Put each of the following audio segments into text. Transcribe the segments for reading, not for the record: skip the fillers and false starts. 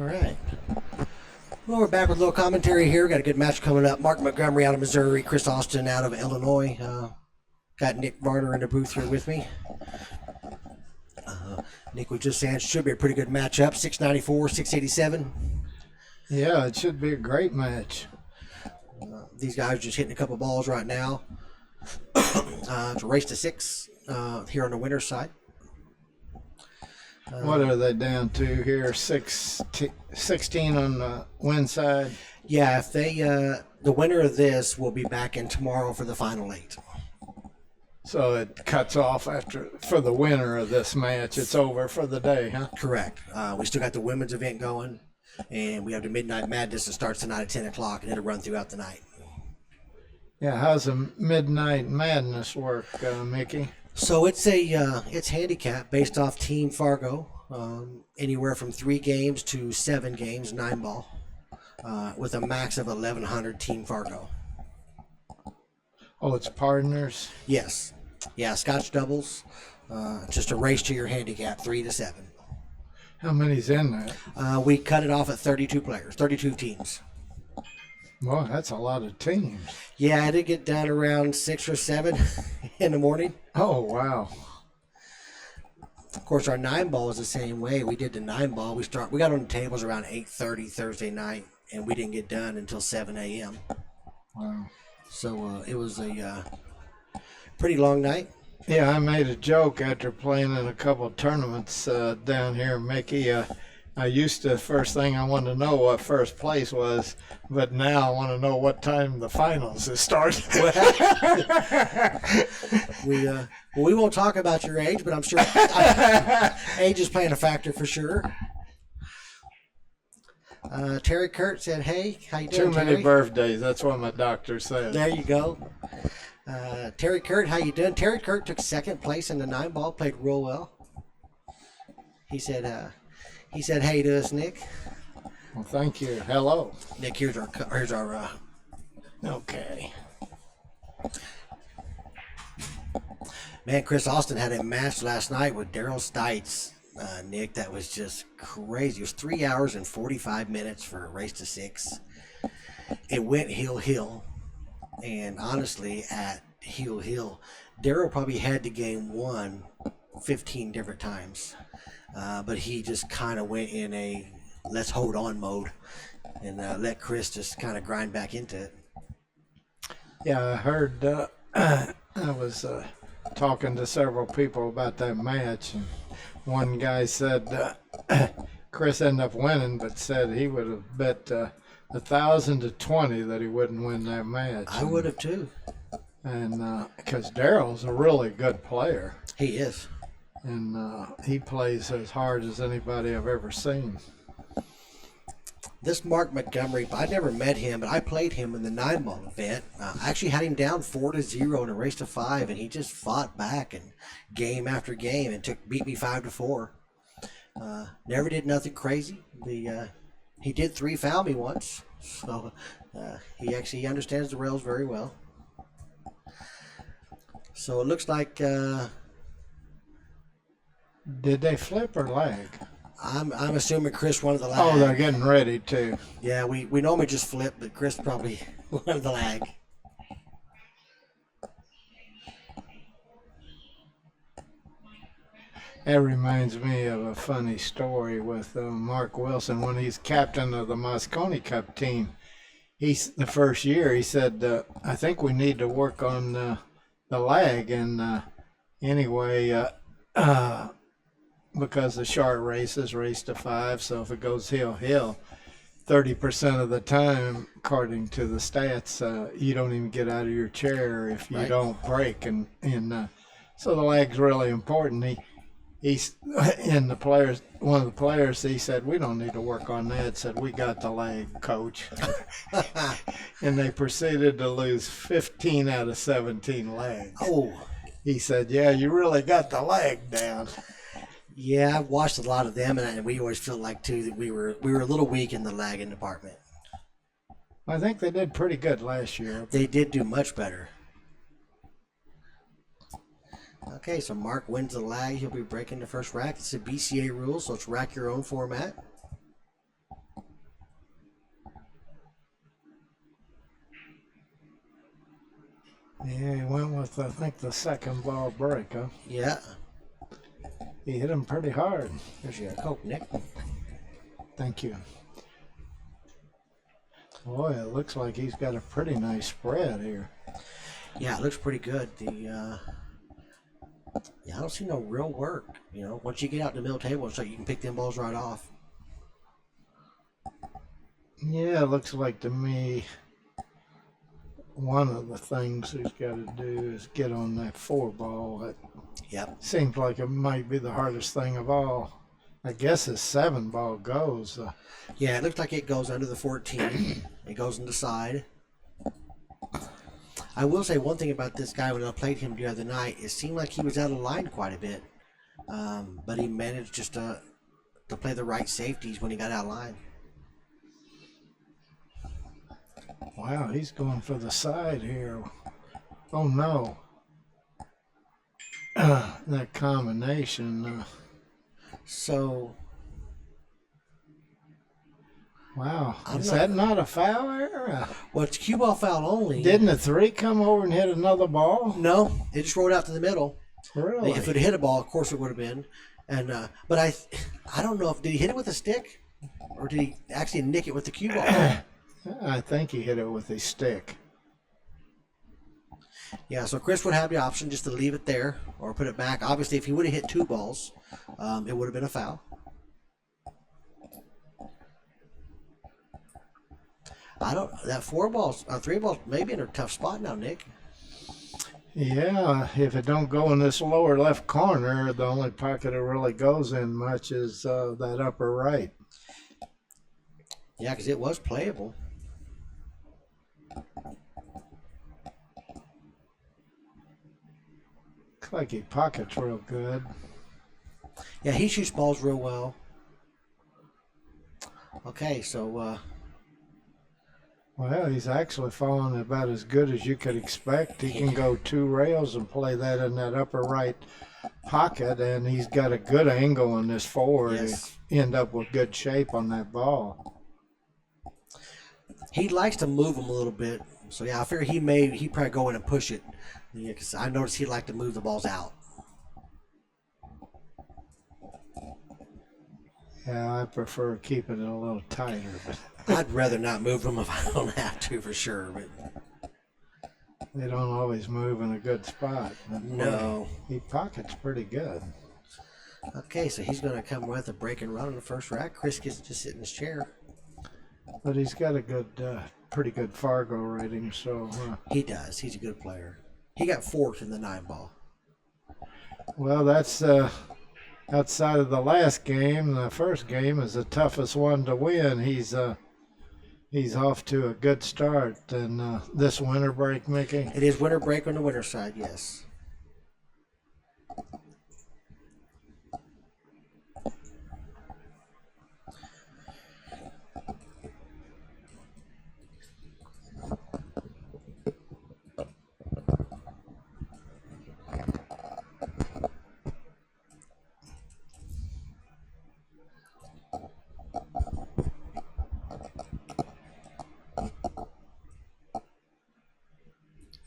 All right. Well, we're back with a little commentary here. Got a good match coming up. Mark Montgomery out of Missouri, Chris Austin out of Illinois. Got Nick Varner in the booth here with me. Nick was just saying it should be a pretty good matchup. 694, 687. Yeah, it should be a great match. These guys are just hitting a couple balls right now. It's a race to 6 here on the winner's side. What are they down to here? 16 on the win side? Yeah, if they the winner of this will be back in tomorrow for the final 8. So it cuts off for the winner of this match. It's over for the day, huh? Correct. We still got the women's event going, and we have the Midnight Madness that starts tonight at 10 o'clock, and it'll run throughout the night. Yeah, how's the Midnight Madness work, Mickey? So it's it's handicap based off Team Fargo, anywhere from 3 games to 7 games, 9 ball, with a max of 1,100 Team Fargo. Oh, it's partners? Yes. Yeah, Scotch doubles. Just a race to your handicap, 3 to 7. How many's in that? We cut it off at 32 players, 32 teams. Well, that's a lot of teams. Yeah, I did get down around 6 or 7 in the morning. Oh, wow. Of course, our 9 ball is the same way. We did the 9 ball. We got on the tables around 8:30 Thursday night, and we didn't get done until 7 a.m. Wow. So it was a pretty long night. Yeah, I made a joke after playing in a couple of tournaments down here, Mickey. I used to, first thing I wanted to know what first place was, but now I want to know what time the finals is starting. We won't talk about your age, but I'm sure age is playing a factor for sure. Terry Kurt said, "Hey, how you doing, Too many Terry?" birthdays. That's what my doctor said. There you go. Terry Kurt, how you doing? Terry Kurt took 2nd place in the 9 ball, played real well. He said, "Hey to us, Nick." Well, thank you. Hello. Nick, here's our. Okay. Man, Chris Austin had a match last night with Daryl Stites. Nick, that was just crazy. It was 3 hours and 45 minutes for a race to 6. It went hill, and honestly, at hill, Daryl probably had the game won 15 different times, but he just kind of went in a let's hold on mode and let Chris just kind of grind back into it. Yeah, I heard. I was talking to several people about that match, and one guy said Chris ended up winning, but said he would have bet 1,000 to 20 that he wouldn't win that match. I would have too. And because Daryl's a really good player. He is. And he plays as hard as anybody I've ever seen. This Mark Montgomery, I never met him, but I played him in the 9 ball event. I actually had him down 4-0 in a race to 5, and he just fought back and game after game and beat me 5-4. Never did nothing crazy. He did 3 foul me once, so he actually understands the rails very well. So it looks like. Did they flip or lag? I'm assuming Chris won the lag. Oh, they're getting ready to. Yeah, we normally just flip, but Chris probably won the lag. That reminds me of a funny story with Mark Wilson when he's captain of the Moscone Cup team. The first year he said, "I think we need to work on the lag." And anyway, because the short race is race to 5, so if it goes hill, 30% of the time, according to the stats, you don't even get out of your chair if you don't break, and so the lag's really important. He's in the players. One of the players, he said, "We don't need to work on that." Said, "We got the lag, coach." And they proceeded to lose 15 out of 17 lags. Oh, he said, "Yeah, you really got the lag down." Yeah, I've watched a lot of them, and we always felt like too that we were a little weak in the lagging department. I think they did pretty good last year. They did do much better. Okay, so Mark wins the lag. He'll be breaking the first rack. It's a BCA rule, so it's rack your own format. Yeah, he went with, I think, the second ball break, huh? Yeah. He hit him pretty hard. There's your Coke, Nick. Thank you. Boy, it looks like he's got a pretty nice spread here. Yeah, it looks pretty good. I don't see no real work. Once you get out in the middle table, so you can pick them balls right off. Yeah, it looks like to me one of the things he's got to do is get on that 4 ball. That seems like it might be the hardest thing of all. I guess his 7 ball goes. Yeah, it looks like it goes under the 14. It goes on the side. I will say one thing about this guy when I played him the other night. It seemed like he was out of line quite a bit, but he managed just to play the right safeties when he got out of line. Wow, he's going for the side here. Oh no. That combination. So. Wow, is that not a foul error? Well, it's cue ball foul only. Didn't the 3 come over and hit another ball? No, it just rolled out to the middle. Really? If it had hit a ball, of course it would have been. And but I don't know if did he hit it with a stick, or did he actually nick it with the cue ball? I think he hit it with his stick. Yeah, so Chris would have the option just to leave it there or put it back. Obviously, if he would have hit 2 balls, it would have been a foul. That 3 balls maybe in a tough spot now, Nick. Yeah, if it don't go in this lower left corner, the only pocket it really goes in much is that upper right. Yeah, because it was playable. Looks like he pockets real good. Yeah, he shoots balls real well. Okay, so well, he's actually falling about as good as you could expect. He can go 2 rails and play that in that upper right pocket, and he's got a good angle on this forward to end up with good shape on that ball. He likes to move them a little bit. So, yeah, I figure he'd probably go in and push it. Yeah, because I noticed he'd like to move the balls out. Yeah, I prefer keeping it a little tighter. But I'd rather not move them if I don't have to, for sure. But they don't always move in a good spot. No. He pockets pretty good. Okay, so he's going to come with a break and run on the first rack. Chris gets to just sit in his chair. But he's got a good, pretty good Fargo rating, so. He does. He's a good player. He got 4th in the 9 ball. Well, that's outside of the last game. The first game is the toughest one to win. He's off to a good start. And this winter break, Mickey? It is winter break on the winter side, yes.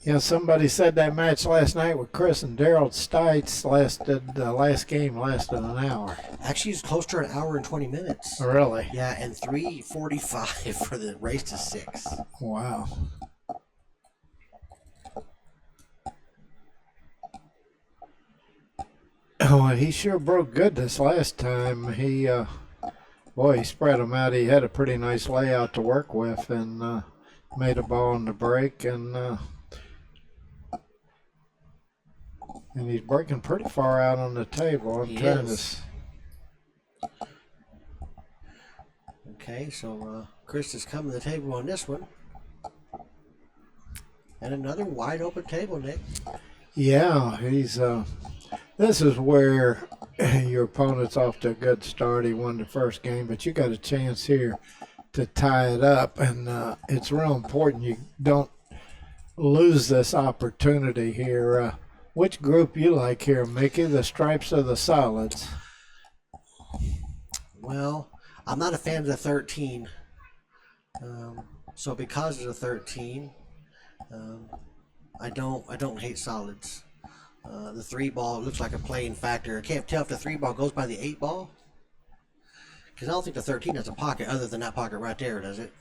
Yeah, somebody said that match last night with Chris and Daryl Stites last game lasted an hour. Actually, it's close to an hour and 20 minutes. Really? Yeah, and 3:45 for the race to 6. Wow. Oh, he sure broke good this last time. He spread them out. He had a pretty nice layout to work with and made a ball in the break and he's breaking pretty far out on the table. Okay, so Chris is coming to the table on this one. And another wide open table, Nick. Yeah, he's this is where your opponent's off to a good start. He won the first game, but you got a chance here to tie it up, and it's real important you don't lose this opportunity here. Which group you like here, Mickey, the stripes or the solids? Well, I'm not a fan of the 13. So because of the 13, I don't hate solids. The 3 ball looks like a playing factor. I can't tell if the 3 ball goes by the 8 ball. Because I don't think the 13 has a pocket other than that pocket right there, does it?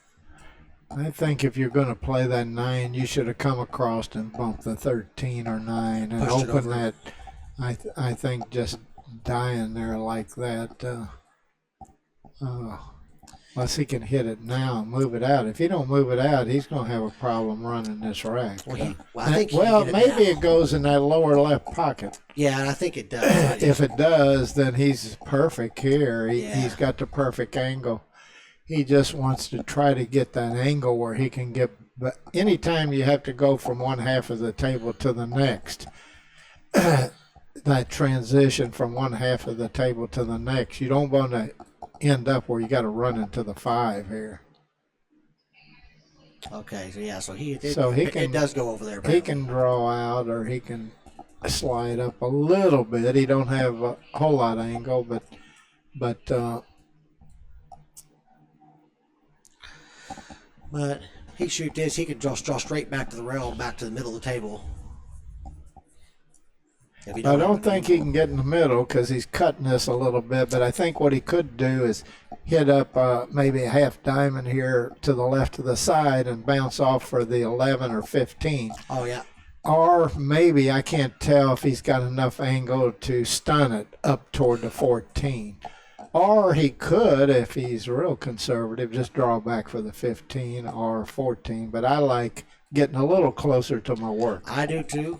I think if you're going to play that 9, you should have come across and bumped the 13 or 9 and Pushed it open over. that. I think just dying there like that. Unless he can hit it now and move it out. If he don't move it out, he's going to have a problem running this rack. I think he can get maybe it it goes in that lower left pocket. Yeah, I think it does. If it does, then he's perfect here. Yeah. He's got the perfect angle. He just wants to try to get that angle where he can get. But anytime you have to go from one half of the table to the next, that transition from one half of the table to the next, you don't want to end up where you got to run into the 5 here. Okay, so it does go over there. He Apparently. can draw out or he can slide up a little bit. He don't have a whole lot of angle, but he shoot this. He could draw straight back to the rail, back to the middle of the table. I don't think he can get in the middle because he's cutting this a little bit. But I think what he could do is hit up maybe a half diamond here to the left of the side and bounce off for the 11 or 15. Oh, yeah. Or maybe, I can't tell if he's got enough angle to stun it up toward the 14. Or he could, if he's real conservative, just draw back for the 15 or 14. But I like getting a little closer to my work. I do too.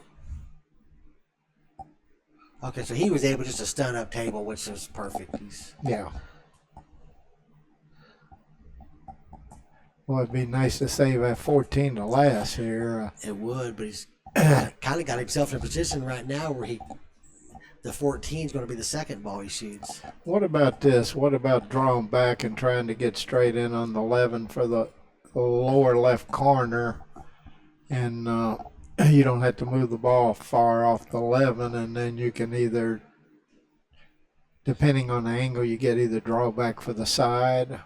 Okay, so he was able just to stun up table, which is perfect. Yeah. Well, it'd be nice to save that 14 to last here. It would, but he's kind of got himself in a position right now where the 14 is going to be the second ball he shoots. What about this? What about drawing back and trying to get straight in on the 11 for the lower left corner? And you don't have to move the ball far off the 11, and then you can either, depending on the angle, you get either draw back for the side.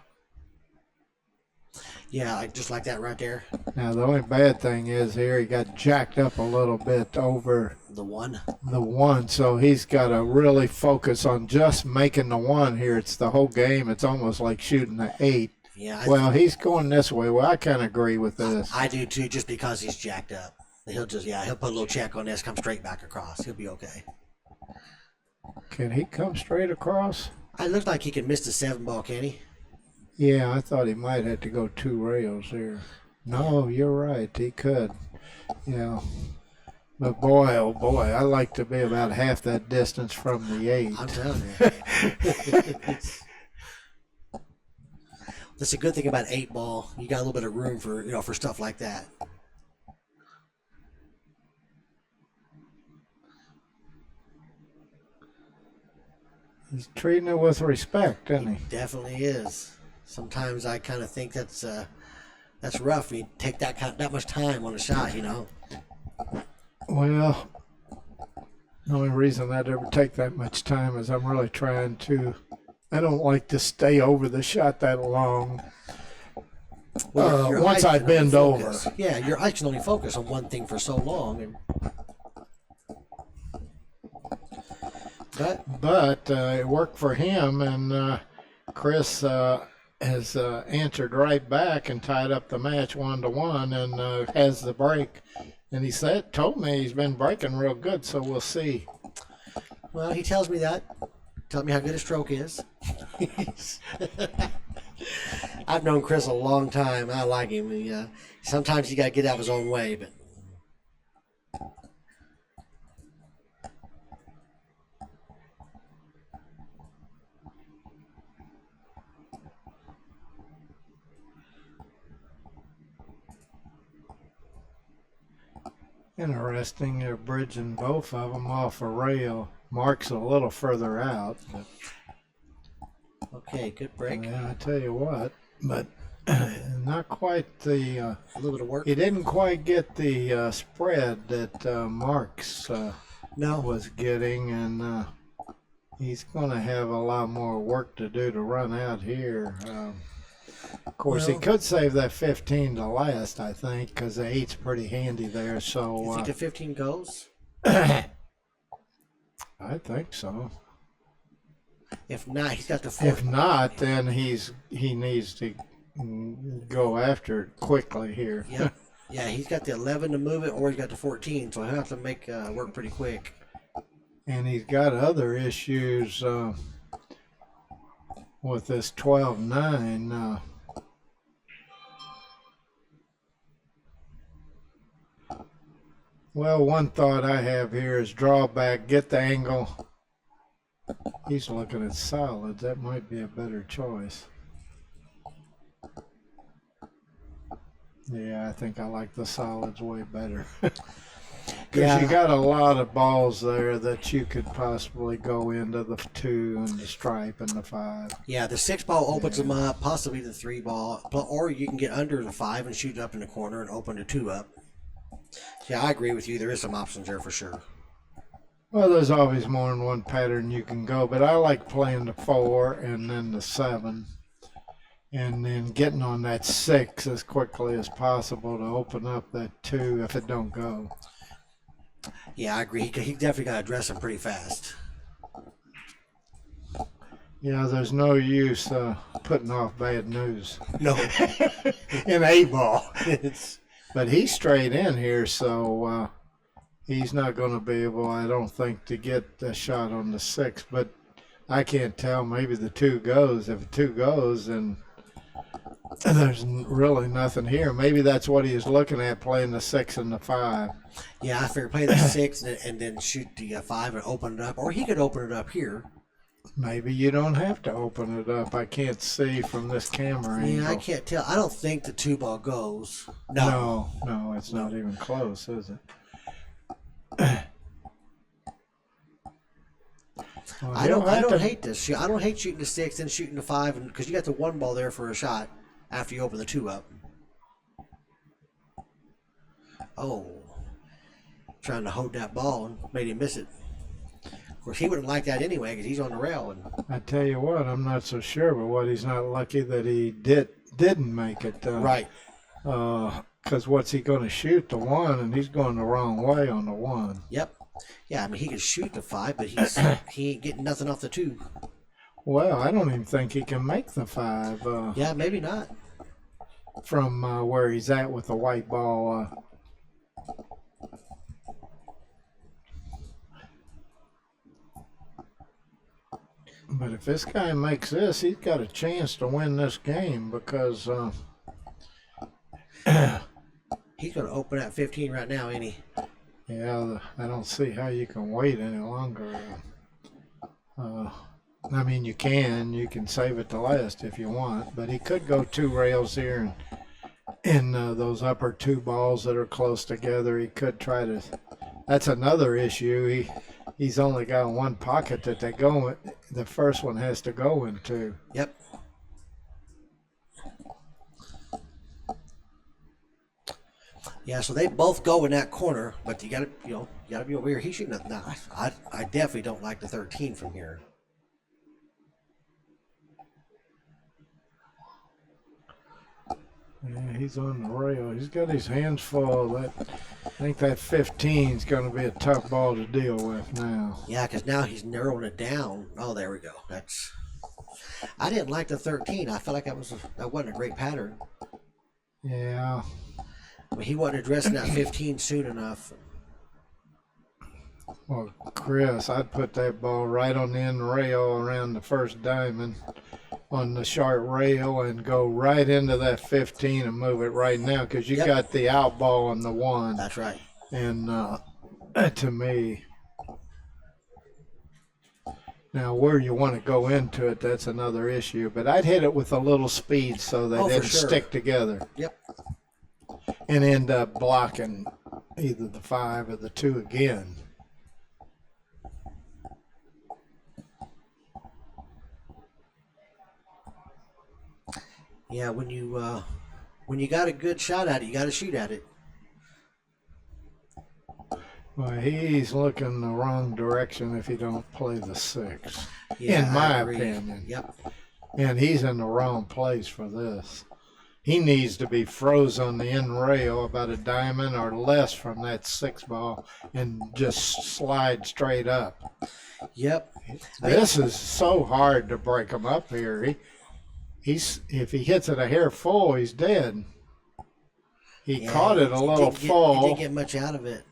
Yeah, just like that right there. Now, the only bad thing is here he got jacked up a little bit over the 1. The 1, so he's got to really focus on just making the 1 here. It's the whole game. It's almost like shooting the 8. Yeah. He's going this way. Well, I kind of agree with this. I do too, just because he's jacked up. He'll put a little check on this, come straight back across. He'll be okay. Can he come straight across? It looks like he can miss the 7 ball, can he? Yeah, I thought he might have to go 2 rails here. No, you're right. He could. Yeah. But boy, oh boy, I like to be about half that distance from the 8. I'm telling you. That's a good thing about 8 ball. You got a little bit of room for stuff like that. He's treating it with respect, isn't he? Definitely is. Sometimes I kind of think that's rough. You take that much time on a shot, Well, the only reason I'd ever take that much time is I'm really trying to. I don't like to stay over the shot that long. Well, once I bend over. Yeah, your eyes can only focus on one thing for so long, But it worked for him, and Chris has answered right back and tied up the match 1-1, and has the break. And he told me he's been breaking real good, so we'll see. Well, he tells me that. Tell me how good his stroke is. I've known Chris a long time. I like him. Sometimes you got to get out of his own way, but. Interesting. They're bridging both of them off a rail. Mark's a little further out. But, okay, good break. Yeah, I tell you what. But not quite the... a little bit of work. He didn't quite get the spread that Mark's was getting. And he's going to have a lot more work to do to run out here. Of course, he Well, could save that 15 to last, I think, because the 8's pretty handy there. you So think the 15 goes? I think so. If not, he's got the If 14. not, then he needs to go after it quickly here. Yep. Yeah, he's got the 11 to move it, or he's got the 14, so he'll have to make work pretty quick. And he's got other issues with this 12-9. Well, one thought I have here is draw back, get the angle. He's looking at solids. That might be a better choice. Yeah, I think I like the solids way better. Because you got a lot of balls there that you could possibly go into the 2 and the stripe and the 5. Yeah, the 6 ball opens them up, possibly the 3 ball, or you can get under the 5 and shoot it up in the corner and open the 2 up. Yeah, I agree with you. There is some options there for sure. Well, there's always more than one pattern you can go, but I like playing the 4 and then the 7. And then getting on that 6 as quickly as possible to open up that 2 if it don't go. Yeah, I agree. He definitely got to address him pretty fast. Yeah, there's no use putting off bad news No. in A ball. But he's straight in here, so he's not going to be able, I don't think, to get a shot on the 6. But I can't tell. Maybe the 2 goes. If the 2 goes, then there's really nothing here. Maybe that's what he is looking at, playing the 6 and the 5. Yeah, I figured play the 6 and then shoot the 5 and open it up. Or he could open it up here. Maybe you don't have to open it up. I can't see from this camera angle. Yeah, I can't tell. I don't think the 2 ball goes. No, it's not even close, is it? Well, I don't hate this. I don't hate shooting the 6 and shooting the 5 because you got the 1 ball there for a shot after you open the 2 up. Oh, trying to hold that ball and made him miss it. Of course, he wouldn't like that anyway because he's on the rail. And I tell you what, I'm not so sure, but what he's not lucky that he didn't make it. Right. Because what's he going to shoot? The 1, and he's going the wrong way on the 1. Yep. Yeah, I mean, he could shoot the 5, but he ain't getting nothing off the 2. Well, I don't even think he can make the 5. Yeah, maybe not. From where he's at with the white ball. But if this guy makes this, he's got a chance to win this game because He's going to open at 15 right now, ain't he? yeah, I don't see how you can wait any longer. I mean, you can save it to last if you want, but he could go 2 rails here and those upper 2 balls that are close together. He could try to. That's another issue. He's only got 1 pocket that they go in. The first one has to go into. Yep. Yeah, so they both go in that corner, but you gotta be over here. He's shooting a, nah, I definitely don't like the 13 from here. Yeah, he's on the rail. He's got his hands full. I think that 15 is going to be a tough ball to deal with now. Yeah, because now he's narrowing it down. Oh, there we go. I didn't like the 13. I felt like that wasn't a great pattern. Yeah. But he wasn't addressing that 15 soon enough. Well, Chris, I'd put that ball right on the end rail around the first diamond on the sharp rail and go right into that 15 and move it right now because you got the out ball on the 1. That's right. And to me, now where you want to go into it, that's another issue. But I'd hit it with a little speed so they didn't stick together. Yep. And end up blocking either the 5 or the 2 again. Yeah, when you got a good shot at it, you got to shoot at it. Well, he's looking the wrong direction if he don't play the 6. Yeah, in my opinion. Yep. and he's in the wrong place for this. He needs to be froze on the end rail about a diamond or less from that 6 ball and just slide straight up. Yep. This is so hard to break him up here. He's if he hits it a hair full, he's dead. He caught it a little full. He didn't get much out of it.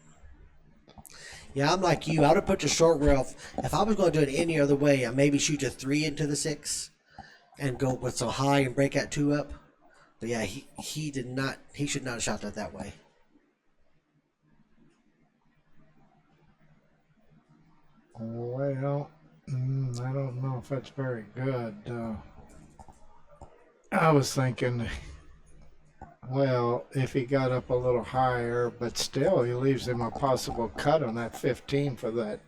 Yeah, I'm like you. I would have put the short rail. If I was going to do it any other way, I maybe shoot a 3 into the 6 and go with some high and break that 2 up. But yeah, he did not. He should not have shot that way. Well, I don't know if that's very good. I was thinking, well, if he got up a little higher, but still he leaves him a possible cut on that 15 for that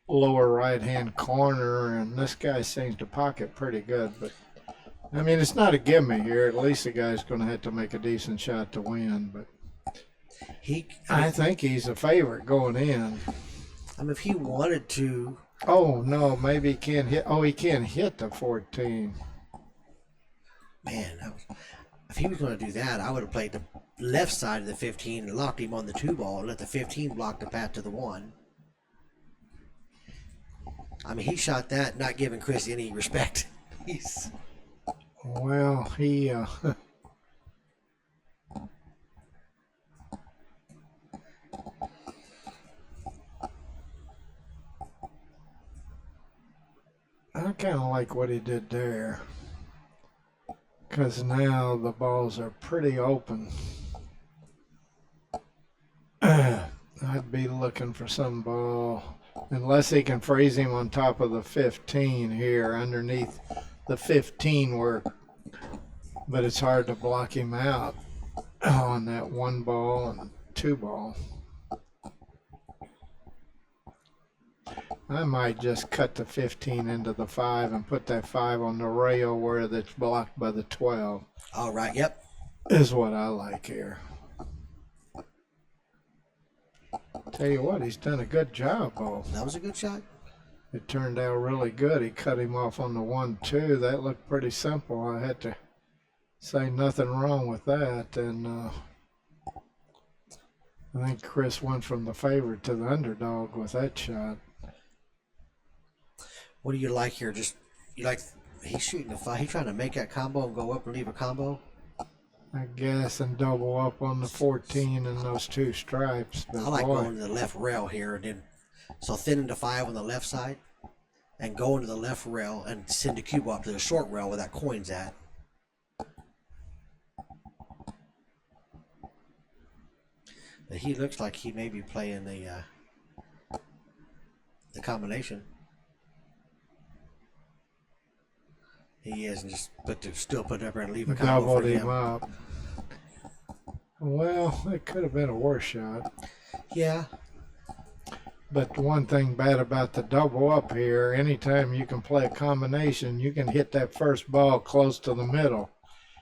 lower right-hand corner, and this guy seems to pocket pretty good. But, I mean, it's not a gimme here. At least the guy's going to have to make a decent shot to win. But I think he's a favorite going in. I mean, if he wanted to. Oh, no, maybe he can't hit. Oh, he can't hit the 14. Man, if he was going to do that, I would have played the left side of the 15 and locked him on the 2 ball and let the 15 block the path to the 1. I mean, he shot that, not giving Chris any respect. Well, he I kind of like what he did there, because now the balls are pretty open. I'd be looking for some ball, unless he can freeze him on top of the 15 here, underneath the 15 work. But it's hard to block him out on that 1 ball and 2 ball. I might just cut the 15 into the 5 and put that 5 on the rail where that's blocked by the 12. All right, yep. Is what I like here. Tell you what, he's done a good job, Bo. That was a good shot. It turned out really good. He cut him off on the 1-2. That looked pretty simple. I had to say nothing wrong with that. And I think Chris went from the favorite to the underdog with that shot. What do you like here? Just you like he's shooting the 5. He's trying to make that combo and go up and leave a combo. I guess, and double up on the 14 and those 2 stripes. But I like going to the left rail here, and then so thinning the 5 on the left side, and going to the left rail and send the cube up to the short rail where that coin's at. But he looks like he may be playing the combination. He is, and just still put it up there and leave a combo doubled for him up. Well, it could have been a worse shot. Yeah. But one thing bad about the double up here, anytime you can play a combination, you can hit that first ball close to the middle.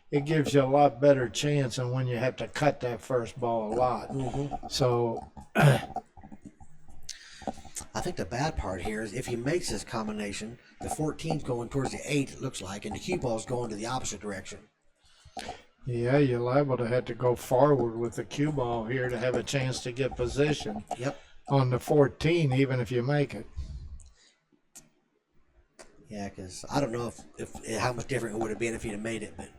It gives you a lot better chance than when you have to cut that first ball a lot. Mm-hmm. So I think the bad part here is if he makes this combination, the 14's going towards the 8, it looks like, and the cue ball's going to the opposite direction. yeah, you're liable to have to go forward with the cue ball here to have a chance to get position. Yep. On the 14, even if you make it. Yeah, because I don't know if how much different it would have been if he'd have made it, but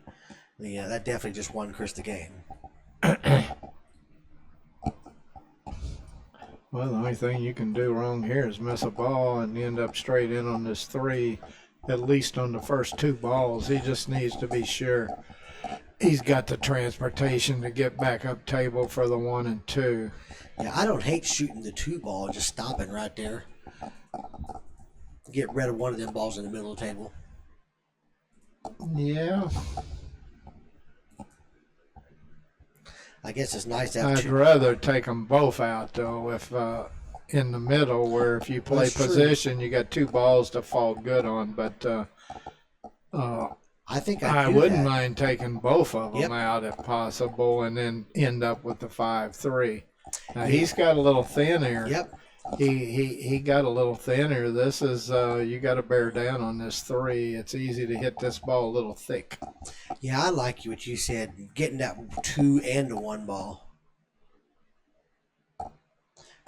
yeah, that definitely just won Chris the game. Well, the only thing you can do wrong here is miss a ball and end up straight in on this 3, at least on the first 2 balls. He just needs to be sure he's got the transportation to get back up table for the 1 and 2. Yeah, I don't hate shooting the 2 ball and just stopping right there. Get rid of one of them balls in the middle of the table. Yeah. I guess it's nice to have I'd rather take them both out, though, if in the middle, where if you play position, you got 2 balls to fall good on. But I think I wouldn't mind taking both of them out if possible, and then end up with the 5-3. Now, he's got a little thin here. Yep. he got a little thinner. This is you got to bear down on this 3. It's easy to hit this ball a little thick. Yeah, I like what you said, getting that 2 and a 1 ball.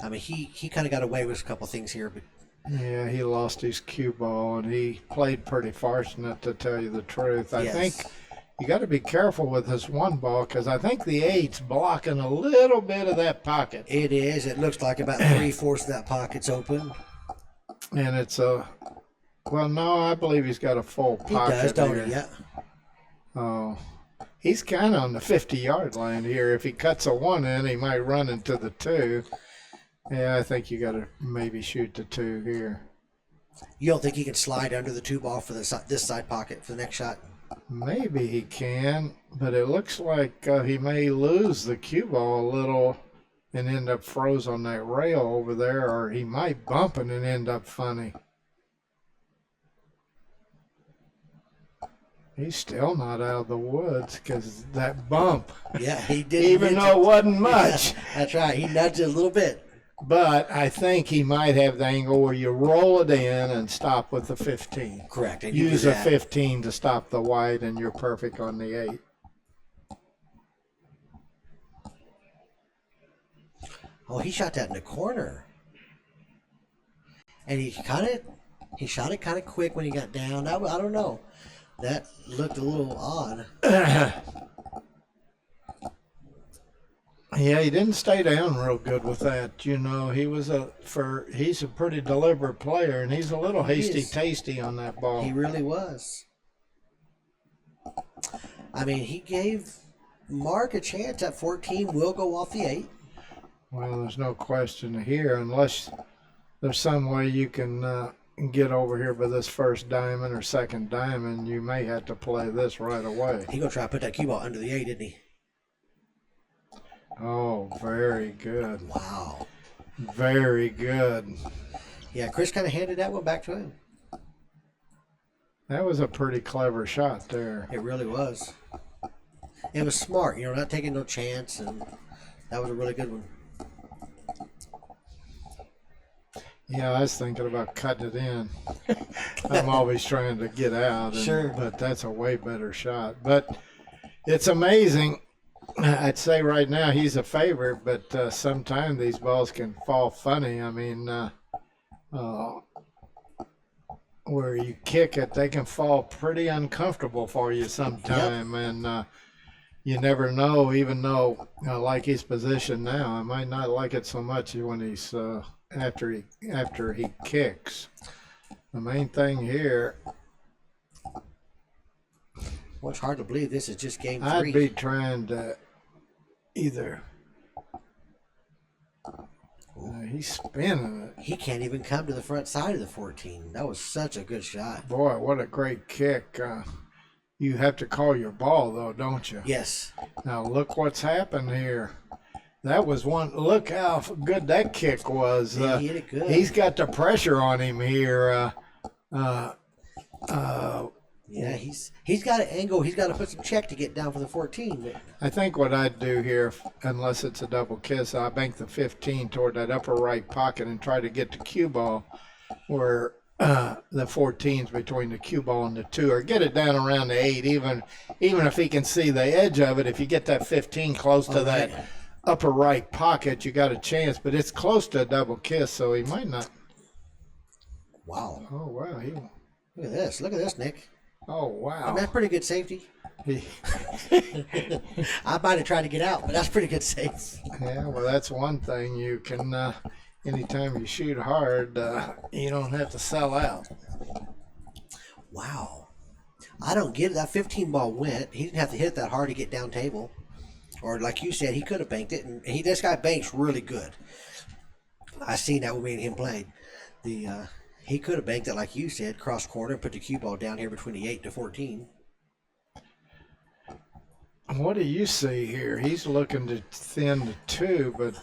I mean, he kind of got away with a couple things here, but Yeah, he lost his cue ball, and he played pretty fortunate, to tell you the truth. I think you got to be careful with this 1 ball, because I think the 8's blocking a little bit of that pocket. It is. It looks like about 3/4 of that pocket's open. And it's a, well, no, I believe he's got a full pocket. He does, don't here. he? Yeah. Oh, he's kind of on the 50-yard line here. If he cuts a 1 in, he might run into the 2. Yeah, I think you got to maybe shoot the 2 here. You don't think he can slide under the 2 ball for this side pocket for the next shot? Maybe he can, but it looks like he may lose the cue ball a little and end up froze on that rail over there, or he might bump it and end up funny. He's still not out of the woods because that bump. Yeah, he did. Even though it wasn't much. Yeah, that's right. He nudged it a little bit. But I think he might have the angle where you roll it in and stop with the 15. Correct. And use a 15 to stop the wide, and you're perfect on the 8. Oh, he shot that in the corner. And he shot it kind of quick when he got down. I don't know. That looked a little odd. Yeah, he didn't stay down real good with that. You know, he's a pretty deliberate player, and he's a little hasty-tasty on that ball. He really was. I mean, he gave Mark a chance at 14. Will go off the 8. Well, there's no question here, unless there's some way you can get over here by this first diamond or second diamond. You may have to play this right away. He gonna try to put that cue ball under the 8, isn't he? Oh, very good. Wow. Very good. Yeah, Chris kind of handed that one back to him. That was a pretty clever shot there. It really was. It was smart, not taking no chance, and that was a really good one. Yeah, I was thinking about cutting it in. I'm always trying to get out. Sure. But that's a way better shot. But it's amazing. I'd say right now he's a favorite, but sometimes these balls can fall funny. I mean, where you kick it, they can fall pretty uncomfortable for you sometime. Yep. And you never know, even though I like his position now. I might not like it so much when he's after he kicks. The main thing here. Well, it's hard to believe this is just game 3. I'd be trying to either. He's spinning it. He can't even come to the front side of the 14. That was such a good shot. Boy, what a great kick. You have to call your ball, though, don't you? Yes. Now, look what's happened here. That was one. Look how good that kick was. Yeah, he hit it good. He's got the pressure on him here. Yeah, he's got an angle. He's got to put some check to get down for the 14. But I think what I'd do here, unless it's a double kiss, I'll bank the 15 toward that upper right pocket and try to get the cue ball where the 14's between the cue ball and the 2, or get it down around the 8, even if he can see the edge of it. If you get that 15 close to that upper right pocket, you got a chance, but it's close to a double kiss, so he might not. Wow. Oh, wow. Look at this. Look at this, Nick. Oh, wow. I mean, that's pretty good safety. I might have tried to get out, but that's pretty good safe. Yeah, well, that's one thing. You can, anytime you shoot hard, you don't have to sell out. Wow. I don't get it. That 15 ball went. He didn't have to hit that hard to get down table. Or like you said, he could have banked it. And this guy banks really good. I seen that when me and him played. He could have banked it, like you said, cross corner, put the cue ball down here between the 8 to 14. What do you see here? He's looking to thin the 2, but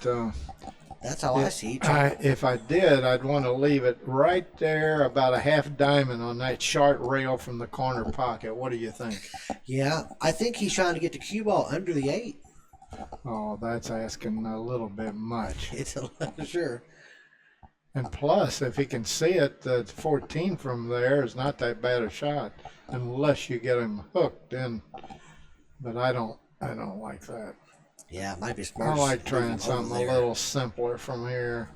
that's how I see it. If I did, I'd want to leave it right there, about a half diamond on that short rail from the corner pocket. What do you think? Yeah, I think he's trying to get the cue ball under the 8. Oh, that's asking a little bit much. It's sure. And plus, if he can see it, the 14 from there is not that bad a shot, unless you get him hooked in. But I don't like that. Yeah, it might be I smart. like trying something a little simpler from here.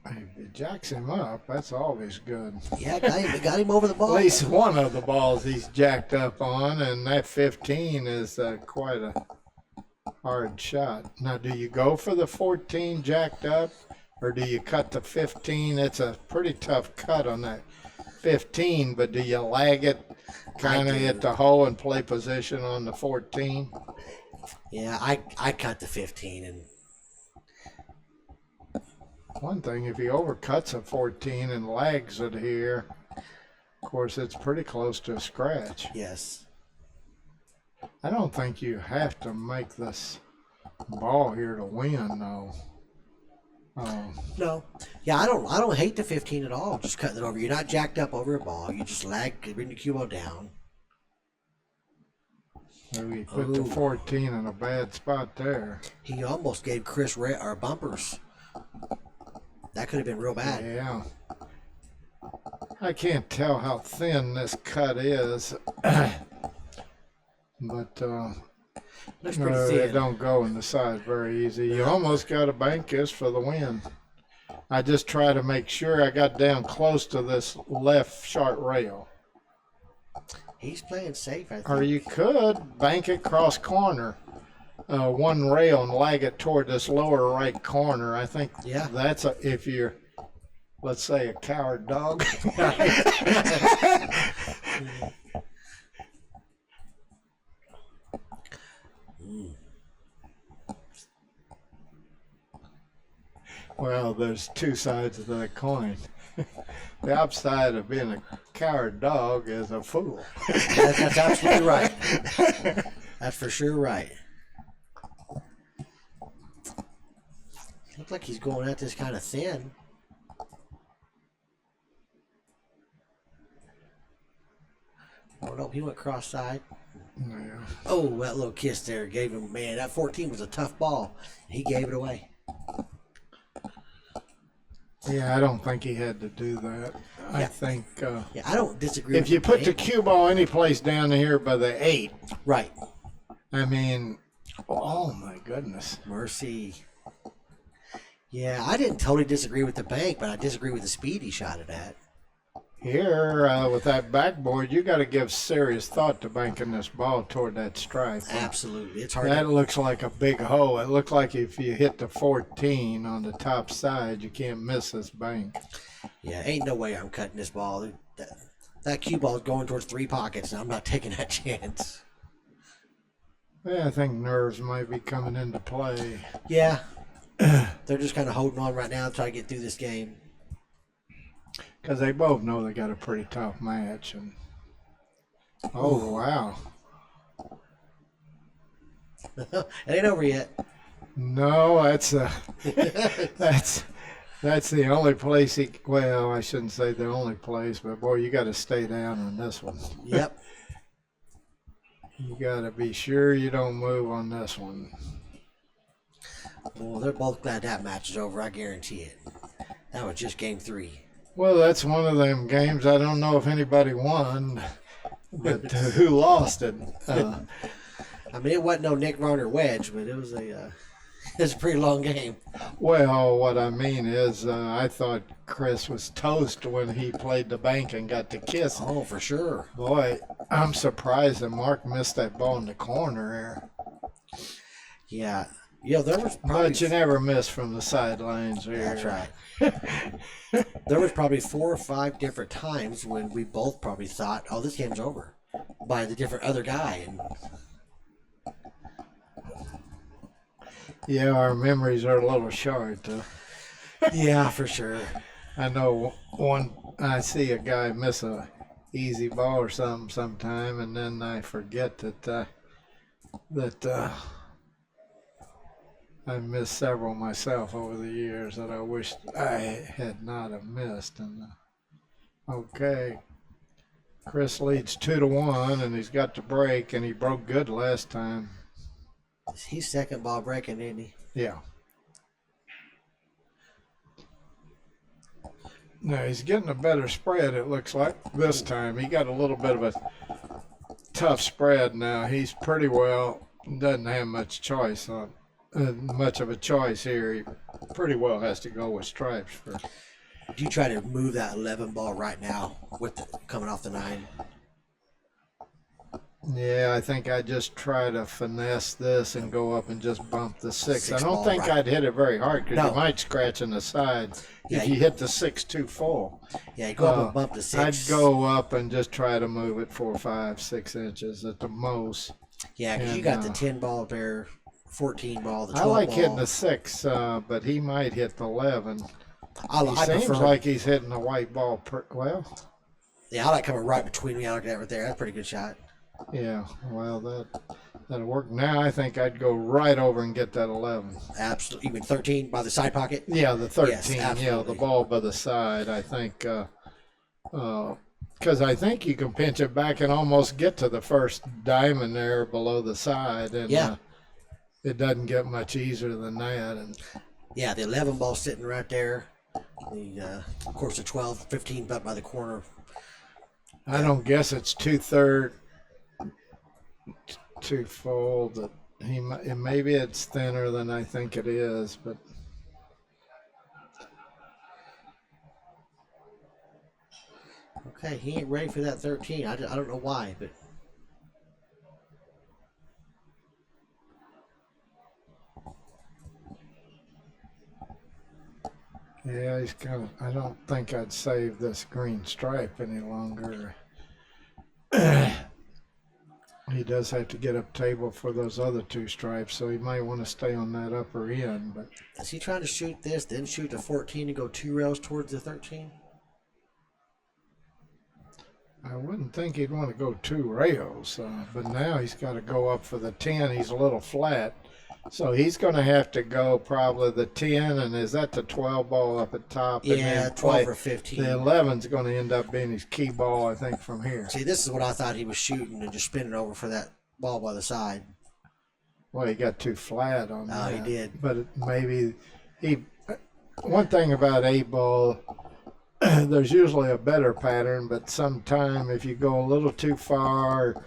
If it jacks him up, that's always good. Yeah, got him over the ball. At least one of the balls he's jacked up on, and that 15 is quite a hard shot. Now, do you go for the 14 jacked up, or do you cut the 15? It's a pretty tough cut on that 15, but do you lag it kind of at the hole and play position on the 14? Yeah, I cut the 15 and. One thing, if he overcuts a 14 and lags it here, of course, it's pretty close to a scratch. Yes. I don't think you have to make this ball here to win, though. No. Yeah, I don't hate the 15 at all. Just cutting it over. You're not jacked up over a ball. You just bring the cue ball down. Maybe he put the 14 in a bad spot there. He almost gave Chris our bumpers. That could have been real bad. Yeah. I can't tell how thin this cut is, but Looks pretty thin. They don't go in the side very easy. You almost got to bank this for the win. I just try to make sure I got down close to this left short rail. He's playing safe, I think. Or you could bank it cross corner. One rail and lag it toward this lower right corner. I think that's if you're, let's say, a coward dog. Well, there's two sides of that coin. The upside of being a coward dog is a fool. That's absolutely right. That's for sure right. Looks like he's going at this kind of thin. Oh no, he went cross side. Yeah. Oh, that little kiss there gave him, man, that 14 was a tough ball. He gave it away. Yeah, I don't think he had to do that. I think yeah, I don't disagree. If you put the cue ball any place down here by the 8, right? I mean, oh my goodness, mercy. Yeah, I didn't totally disagree with the bank, but I disagree with the speed he shot it at. Here, with that backboard, you got to give serious thought to banking this ball toward that stripe. Absolutely, it's hard. That looks like a big hole. It looked like if you hit the 14 on the top side, you can't miss this bank. Yeah, ain't no way I'm cutting this ball. That cue ball is going towards 3 pockets, and I'm not taking that chance. Yeah, I think nerves might be coming into play. Yeah, they're just kind of holding on right now to try to get through this game. Because they both know they got a pretty tough match. And oh, wow. It ain't over yet. No, that's that's the only place well, I shouldn't say the only place, but boy, you got to stay down on this one. Yep. You got to be sure you don't move on this one. Well, they're both glad that match is over. I guarantee it. That was just game 3. Well, that's one of them games. I don't know if anybody won, but who lost it? I mean, it wasn't no Nick Varner wedge, but it was a pretty long game. Well, what I mean is, I thought Chris was toast when he played the bank and got the kiss. Oh, for sure. Boy, I'm surprised that Mark missed that ball in the corner there. Yeah. Yeah, there was probably... But you never miss from the sidelines here. That's right. There was probably 4 or 5 different times when we both probably thought, oh, this game's over, by the different other guy. And yeah, our memories are a little short. yeah, for sure. I know I see a guy miss a easy ball or something sometime, and then I forget that I missed several myself over the years that I wish I had not have missed. And okay, Chris leads 2-1, and he's got the break, and he broke good last time. He's second ball breaking, isn't he? Yeah. Now he's getting a better spread, it looks like, this time. He got a little bit of a tough spread now. He's pretty well, doesn't have much of a choice here. He pretty well has to go with stripes. Do you try to move that 11 ball right now with coming off the 9? Yeah, I think I just try to finesse this and go up and just bump the 6. I don't Ball, think right. I'd hit it very hard because No. you might scratch in the side Yeah, if you hit the 6 too full. Yeah, you go up and bump the 6. I'd go up and just try to move it 4, 5, 6 inches at the most. Yeah, because you got the 10 ball there, 14 ball, the 12 I like ball. hitting the 6, but he might hit the 11. He seems prefer, like he's hitting the white ball. Yeah, I like coming right between me. I like that right there. That's a pretty good shot. Yeah, well, that'll work. Now I think I'd go right over and get that 11. Absolutely. Even 13 by the side pocket? Yeah, the 13. Yes, Yeah, absolutely. the ball by the side. I think because I think you can pinch it back and almost get to the first diamond there below the side, and it doesn't get much easier than that. And yeah, the 11 ball sitting right there. Of course, the 12, 15 up by the corner. I don't guess it's 2/3 too full. That maybe it's thinner than I think it is, but. Okay, he ain't ready for that 13. I don't know why, but Yeah, he's kind of. I don't think I'd save this green stripe any longer. He does have to get up table for those other 2 stripes, so he might want to stay on that upper end. But is he trying to shoot this, then shoot the 14 and go 2 rails towards the 13? I wouldn't think he'd want to go 2 rails. But now he's got to go up for the 10. He's a little flat. So he's going to have to go probably the 10, and is that the 12 ball up at top? Yeah, and then 12 or 15. The 11's going to end up being his key ball, I think, from here. See, this is what I thought he was shooting and just spinning over for that ball by the side. Well, he got too flat on that. Oh, he did. But maybe he. One thing about 8 ball, there's usually a better pattern, but sometime if you go a little too far,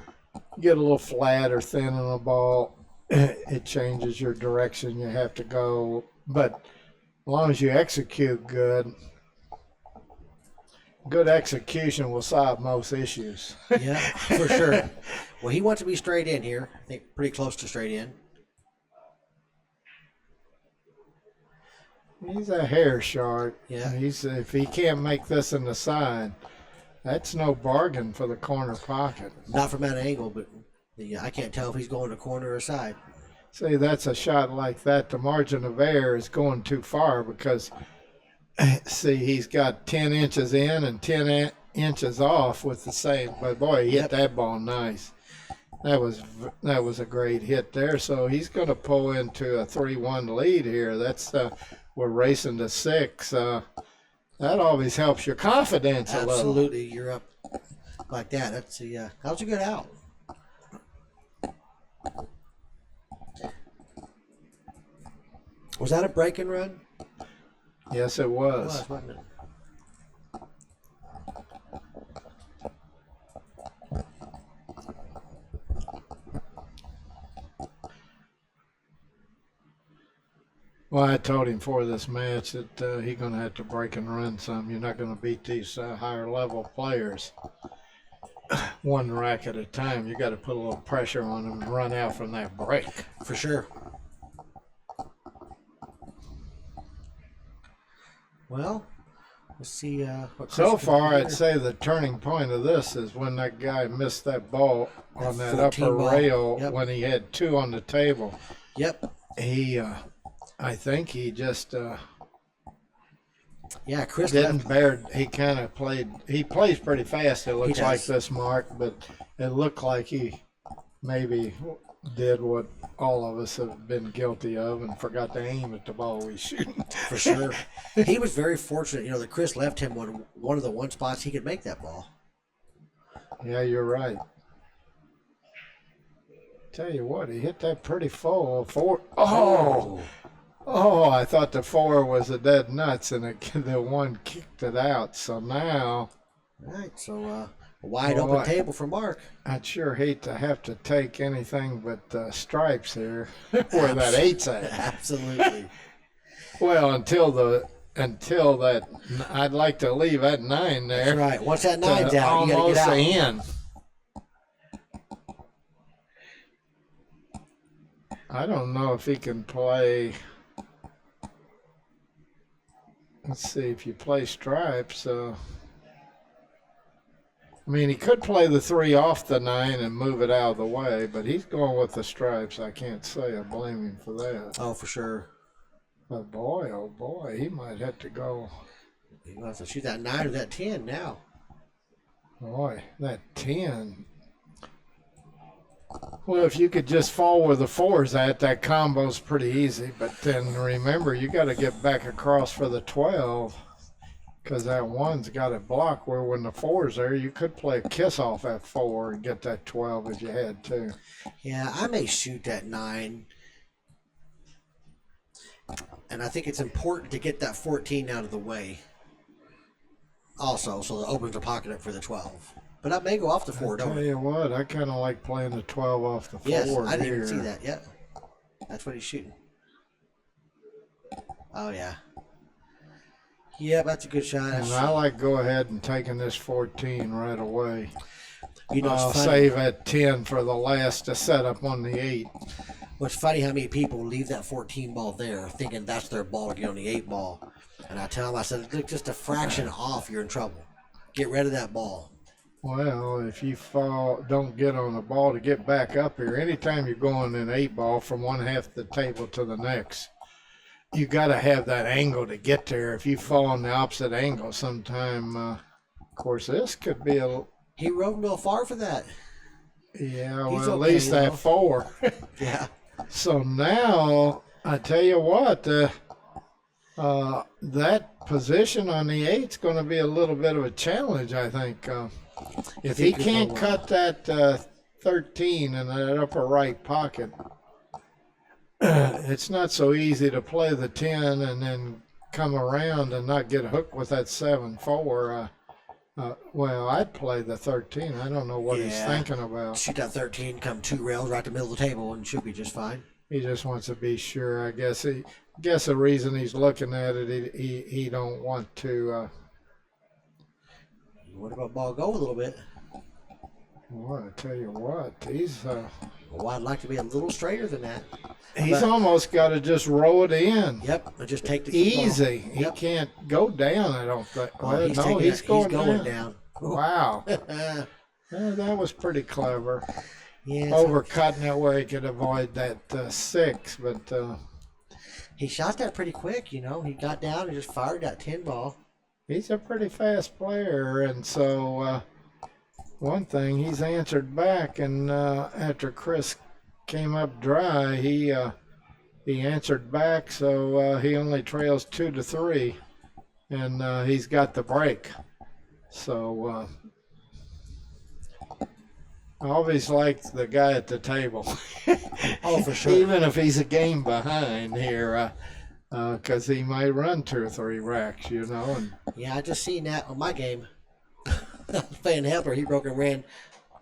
get a little flat or thin on the ball, it changes your direction you have to go. But as long as you execute good execution will solve most issues. Yeah, for sure. Well, he wants to be straight in here. I think pretty close to straight in. He's a hair sharp. Yeah. If he can't make this in the side, that's no bargain for the corner pocket. Not from that angle, but I can't tell if he's going to corner or side. See, that's a shot like that. The margin of error is going too far because, see, he's got 10 inches in and 10 inches off with the same. But boy, he hit that ball nice. That was a great hit there. So he's going to pull into a 3-1 lead here. That's we're racing to 6. That always helps your confidence a little. Absolutely, you're up like that. That's that was a good out. Was that a break and run? Yes, it was. Wasn't it? Well, I told him for this match that he's going to have to break and run some. You're not going to beat these higher level players one rack at a time. You got to put a little pressure on them and run out from that break. For sure. Well, let's see. So far, I'd say the turning point of this is when that guy missed that ball on that upper ball. rail Yep. when he had 2 on the table. Yep. I think he just Yeah, Chris didn't left. bear. He kind of played. He plays pretty fast. It looks does. like this, Mark, but it looked like he maybe did what all of us have been guilty of and forgot to aim at the ball we shooting. For sure. He was very fortunate, that Chris left him one of the one spots he could make that ball. Yeah, you're right. tell you what, he hit that pretty full. Four. Oh, I thought the 4 was a dead nuts, and the 1 kicked it out. So now. All right, so a wide open table for Mark. I'd sure hate to have to take anything but stripes here where that 8's at. Absolutely. Well, until that, I'd like to leave that 9 there. That's right. Once that 9's out, you got to get out. In. I don't know if he can play. Let's see if you play stripes. I mean, he could play the 3 off the 9 and move it out of the way, but he's going with the stripes. I can't say I blame him for that. Oh, for sure. But boy, oh boy, he might have to go. He wants to shoot that 9 or that 10 now. Boy, that 10. Well, if you could just fall where the 4's at, that combo's pretty easy. But then remember, you got to get back across for the 12 because that 1's got a block where when the 4's there, you could play a kiss off that 4 and get that 12 if you had to. Yeah, I may shoot that 9. And I think it's important to get that 14 out of the way also, so that opens the pocket up for the 12. But I may go off the 4, don't I? Tell you what, I kind of like playing the 12 off the 4. Yes, I didn't here. even see that yet. That's what he's shooting. Oh, yeah. Yeah, that's a good shot. And I like go ahead and taking this 14 right away. You know, I'll save at 10 for the last to set up on the 8. Well, it's funny how many people leave that 14 ball there thinking that's their ball to get on the 8 ball. And I tell them, I said, look, just a fraction off, you're in trouble. Get rid of that ball. Well, if you don't get on the ball to get back up here, anytime you're going an 8 ball from one half of the table to the next, you got to have that angle to get there. If you fall on the opposite angle sometime, of course, this could be a... He rode a little far for that. Yeah, well, at least that 4. Yeah. So now, I tell you what, that position on the 8's going to be a little bit of a challenge, I think. If he can't cut that 13 in that upper right pocket, it's not so easy to play the 10 and then come around and not get hooked with that 7-4. Well, I'd play the 13. I don't know what he's thinking about. Shoot that 13, come 2 rails right to the middle of the table, and should be just fine. He just wants to be sure. I guess the reason he's looking at it, he don't want to. What about ball go a little bit? Well, I tell you what, he's. Well, I'd like to be a little straighter than that. He's almost got to just roll it in. Yep, and just take the easy. Ball. He can't go down. I don't think. Well, he's going down. Wow. Well, that was pretty clever. Yeah, overcutting it where he could avoid that 6, but he shot that pretty quick. You know, he got down and just fired that 10 ball. He's a pretty fast player, and so one thing he's answered back, and after Chris came up dry, he answered back, so he only trails 2-3, and he's got the break. So I always liked the guy at the table. Oh, for sure. Even if he's a game behind here, because he might run 2 or 3 racks, you know. And yeah, I just seen that on my game. I was playing Helper. He broke and ran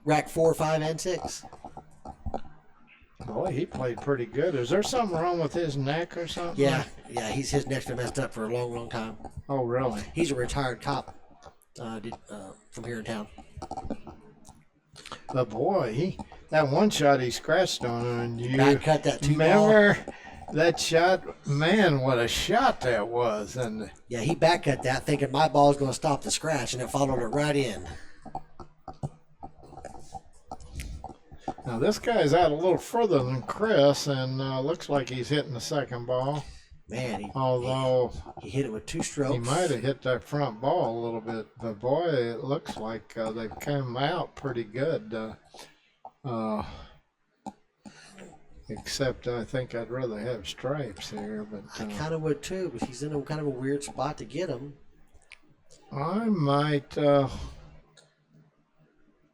rack 4, 5, and 6. Boy, he played pretty good. Is there something wrong with his neck or something? Yeah, his neck's been messed up for a long, long time. Oh, really? He's a retired cop from here in town. But boy, that one shot he scratched on, and you I cut that 2 remember ball. that shot? Man, what a shot that was! And yeah, he back cut that, thinking my ball was going to stop the scratch, and it followed it right in. now this guy's out a little further than Chris, and looks like he's hitting the second ball. Man, although he hit it with 2 strokes. He might have hit that front ball a little bit, but boy, it looks like they've come out pretty good. Except I think I'd rather have stripes here, but I kind of would too, but he's in a kind of a weird spot to get them. I might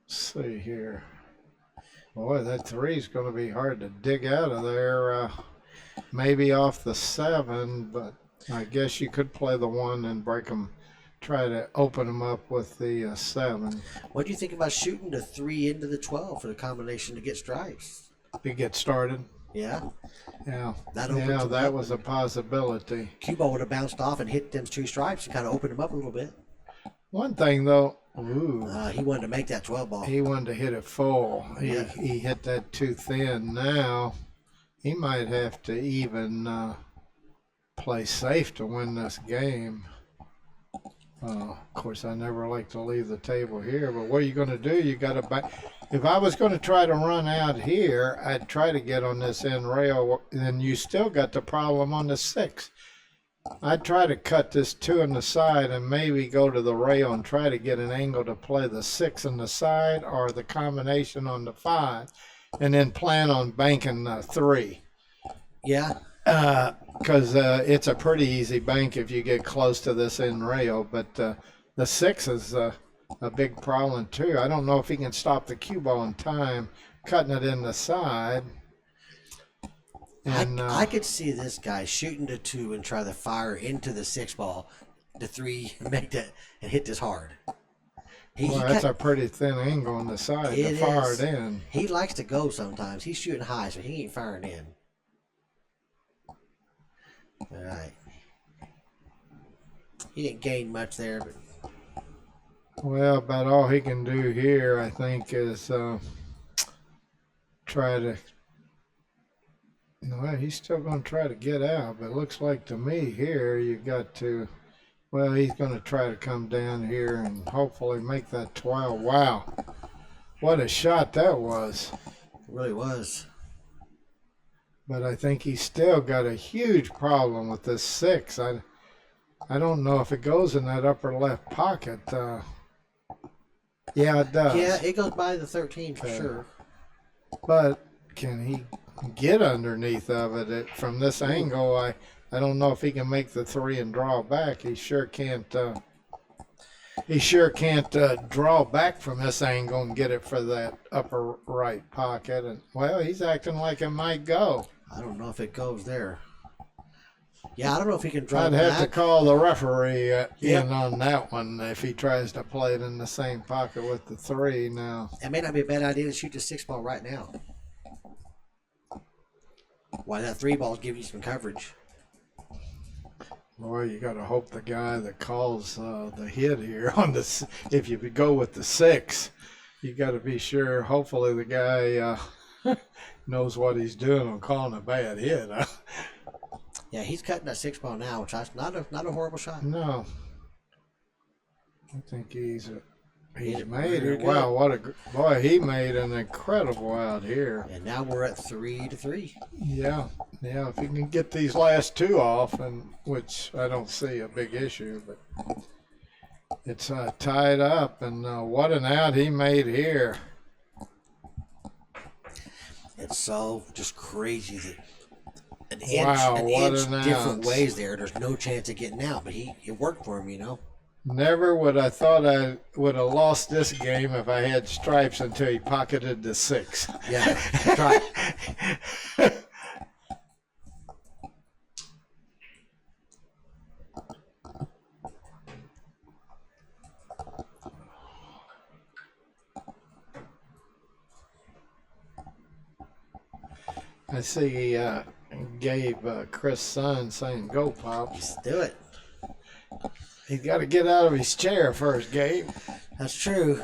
see here. Boy, that three's going to be hard to dig out of there. Maybe off the 7, but I guess you could play the 1 and break them. Try to open them up with the 7. What do you think about shooting the 3 into the 12 for the combination to get stripes? To get started. Yeah. Yeah. That was a possibility. Cue ball would have bounced off and hit them 2 stripes and kind of opened them up a little bit. One thing though, he wanted to make that 12 ball. He wanted to hit it full. Yeah. He hit that too thin. Now he might have to even play safe to win this game. Of course, I never like to leave the table here, but what are you going to do? You got to back. If I was going to try to run out here, I'd try to get on this end rail. Then you still got the problem on the 6. I'd try to cut this 2 on the side and maybe go to the rail and try to get an angle to play the 6 on the side or the combination on the 5, and then plan on banking the 3. Yeah. Because it's a pretty easy bank if you get close to this end rail, but the 6 is a big problem too. I don't know if he can stop the cue ball in time, cutting it in the side. And I could see this guy shooting the 2 and try to fire into the 6 ball, the 3, make that and hit this hard. That's a pretty thin angle on the side to fire it in. He likes to go sometimes. He's shooting high, so he ain't firing in. All right. He didn't gain much there, but well, about all he can do here, I think, is try to. No, he's still going to try to get out, but it looks like to me here you got to. Well, he's going to try to come down here and hopefully make that 12. Wow, what a shot that was! It really was. But I think he's still got a huge problem with this 6. I don't know if it goes in that upper left pocket. Yeah, it does. Yeah, it goes by the 13 for sure. But can he get underneath of it from this angle? I don't know if he can make the 3 and draw back. He sure can't. Draw back from this angle and get it for that upper right pocket. And well, he's acting like it might go. I don't know if it goes there. Yeah, I don't know if he can draw I'd back. have to call the referee in on that one if he tries to play it in the same pocket with the 3 now. It may not be a bad idea to shoot the 6 ball right now. Why that 3 ball give you some coverage. Boy, you got to hope the guy that calls the hit here on this, if you go with the 6, you got to be sure. Hopefully, the guy knows what he's doing on calling a bad hit. Huh? Yeah, he's cutting that 6 ball now, which is not a horrible shot. No, I think he's made it. Wow, boy! He made an incredible out here. And now we're at 3-3. Yeah. If he can get these last 2 off, and which I don't see a big issue, but it's tied up, and what an out he made here. It's so just crazy that an inch different ways there. There's no chance of getting out, but it worked for him, you know. Never would I thought I would have lost this game if I had stripes until he pocketed the 6. Yeah, that's right. I see he gave Chris Son saying, "Go, Pop." Let's do it. He's got to get out of his chair first, Gabe. That's true.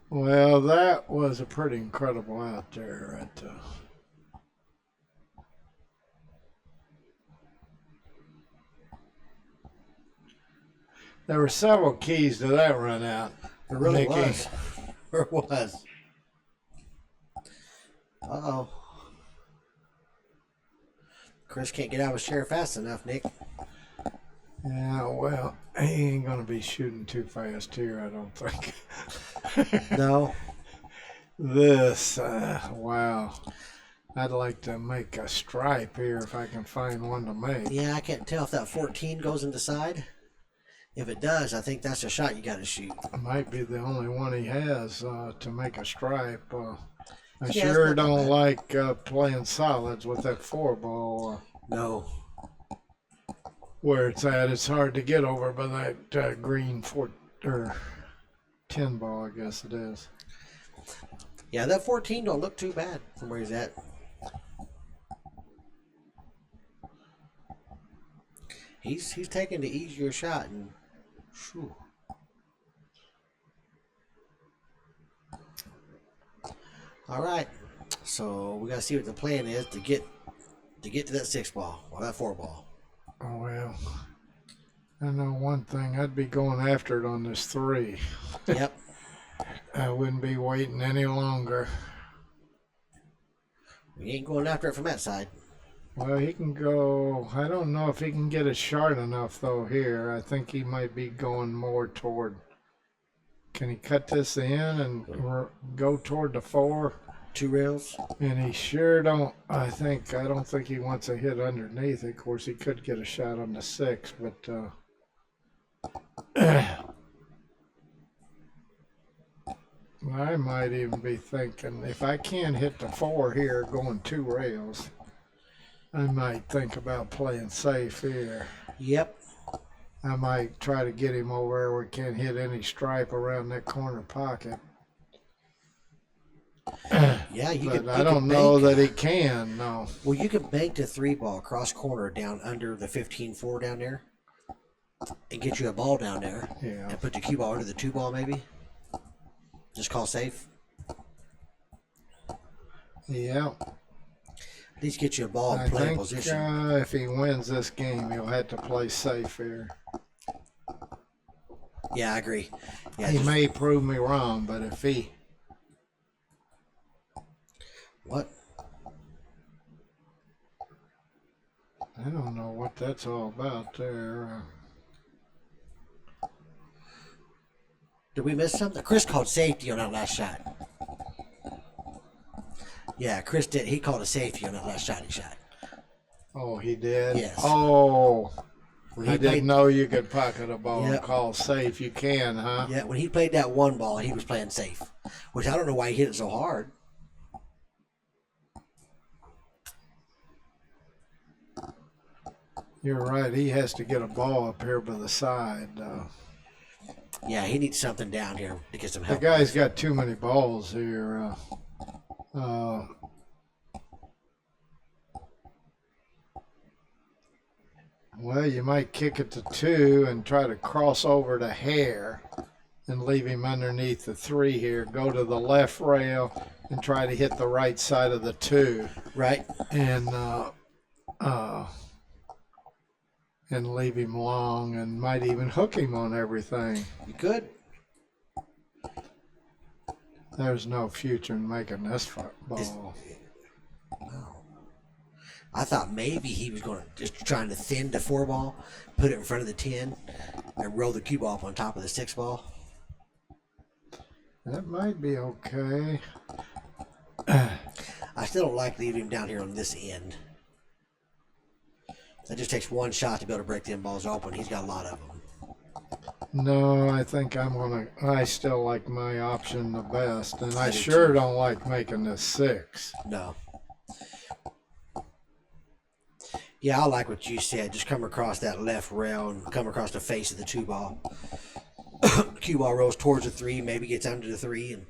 Well, that was a pretty incredible out there. There were several keys to that run out. It really was. It was. Uh-oh. Chris can't get out of his chair fast enough, Nick. Yeah, well, he ain't going to be shooting too fast here, I don't think. No. Wow. I'd like to make a stripe here if I can find one to make. Yeah, I can't tell if that 14 goes in the side. If it does, I think that's a shot you got to shoot. It might be the only one he has to make a stripe. I Yeah, sure it's not don't bad. like playing solids with that 4-ball. No. Where it's at, it's hard to get over by that green 10-ball, I guess it is. Yeah, that 14 don't look too bad from where he's at. He's taking the easier shot, and whew. All right, so we gotta see what the plan is to get to that 6-ball or that 4-ball. Oh, well. I know one thing. I'd be going after it on this 3. Yep. I wouldn't be waiting any longer. We ain't going after it from that side. Well, he can go. I don't know if he can get it short enough, though, here. I think he might be going more toward. Can he cut this in and go toward the 4? 2 rails. And he sure don't. I don't think he wants a hit underneath. Of course, he could get a shot on the 6, but. I might even be thinking if I can't hit the 4 here, going 2 rails. I might think about playing safe here. Yep. I might try to get him over there where he can't hit any stripe around that corner pocket. Yeah, you But could. I don't know that he can, no. Well, you could bank the 3-ball cross corner down under the 15-4 down there, and get you a ball down there, Yeah. and put the cue ball under the 2-ball maybe. Just call safe. Yeah. At least get you a ball I and play think position. if he wins this game, he'll have to play safe here. Yeah, I agree. Yeah, He just- may prove me wrong, but if he... What? I don't know what that's all about there. Did we miss something? Chris called safety on that last shot. Yeah, Chris did. He called a safety on that last shot he shot. Oh, he did? Yes. Oh, When I he didn't played, know you could pocket a ball Yep. and call safe. You can, huh? yeah, when he played that 1-ball, he was playing safe, which I don't know why he hit it so hard. You're right. He has to get a ball up here by the side. Yeah, he needs something down here to get some The help. guy's got too many balls here. Well, you might kick it to 2 and try to cross over to Hare and leave him underneath the 3 here. Go to the left rail and try to hit the right side of the 2. Right? And leave him long and might even hook him on everything. You could. There's no future in making this ball. No. I thought maybe he was going to just trying to thin the 4-ball, put it in front of the 10, and roll the cue ball up on top of the 6-ball. That might be okay. I still don't like leaving him down here on this end. That just takes one shot to be able to break them balls open. He's got a lot of them. No, I think I still like my option the best, and I do sure too. don't like making this 6. No. Yeah, I like what you said. Just come across that left rail and come across the face of the 2-ball. Cue ball rolls towards the 3, maybe gets under the 3, and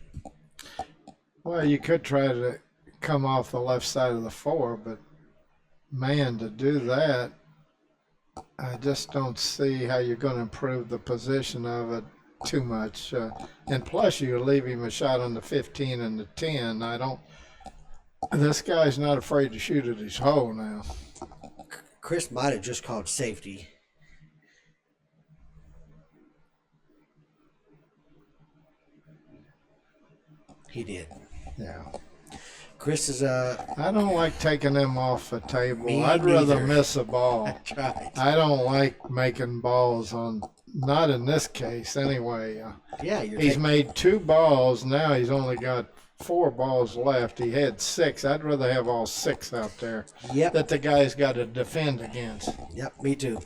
Well, you could try to come off the left side of the 4, but man, to do that, I just don't see how you're going to improve the position of it too much. And plus, you leave him a shot on the 15 and the 10. This guy's not afraid to shoot at his hole now. Chris might have just called safety. He did. Yeah. Chris is I don't like taking them off the table. Me I'd rather neither. miss a ball. That's right. I don't like making balls not in this case anyway. Yeah, you're He's taking- made 2 balls. Now he's only got 4 balls left. He had 6. I'd rather have all 6 out there Yep. that the guy's got to defend against. Yep, me too.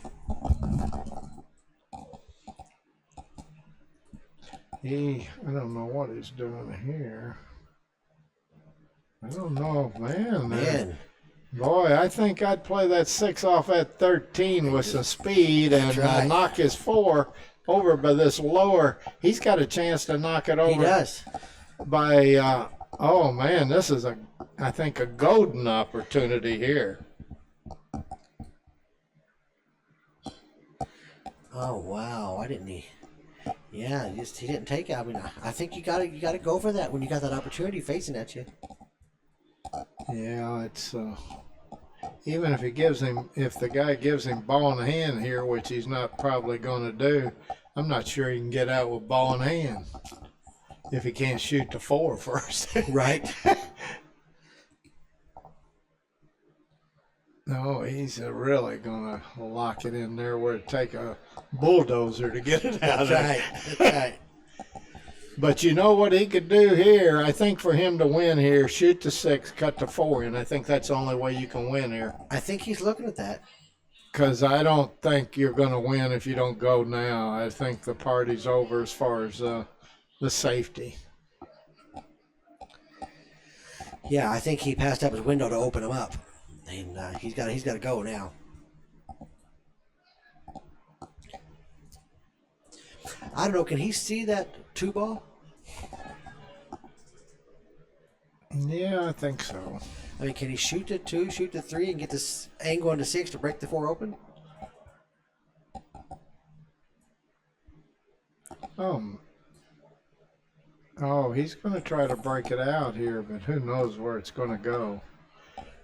I don't know what he's doing here. I don't know, man. Boy, I think I'd play that 6 off at 13 with some speed and right. knock his 4 over by this lower. He's got a chance to knock it over. He does. By, oh man, this is I think a golden opportunity here. Oh wow! Why didn't he? Yeah, he didn't take it. I mean, I think you gotta go for that when you got that opportunity facing at you. Yeah, it's even if if the guy gives him ball in hand here, which he's not probably going to do, I'm not sure he can get out with ball in hand if he can't shoot the 4 first. Right. No, he's really going to lock it in there where it take a bulldozer to get it out. That's right. That's right. But you know what he could do here? I think for him to win here, shoot the 6, cut the 4 in. I think that's the only way you can win here. I think he's looking at that. Because I don't think you're going to win if you don't go now. I think the party's over as far as the safety. Yeah, I think he passed up his window to open him up, and he's got to go now. I don't know. Can he see that 2 ball? Yeah, I think so. I mean, can he shoot the 2, shoot the 3, and get this angle on the 6 to break the 4 open? Oh, he's going to try to break it out here, but who knows where it's going to go.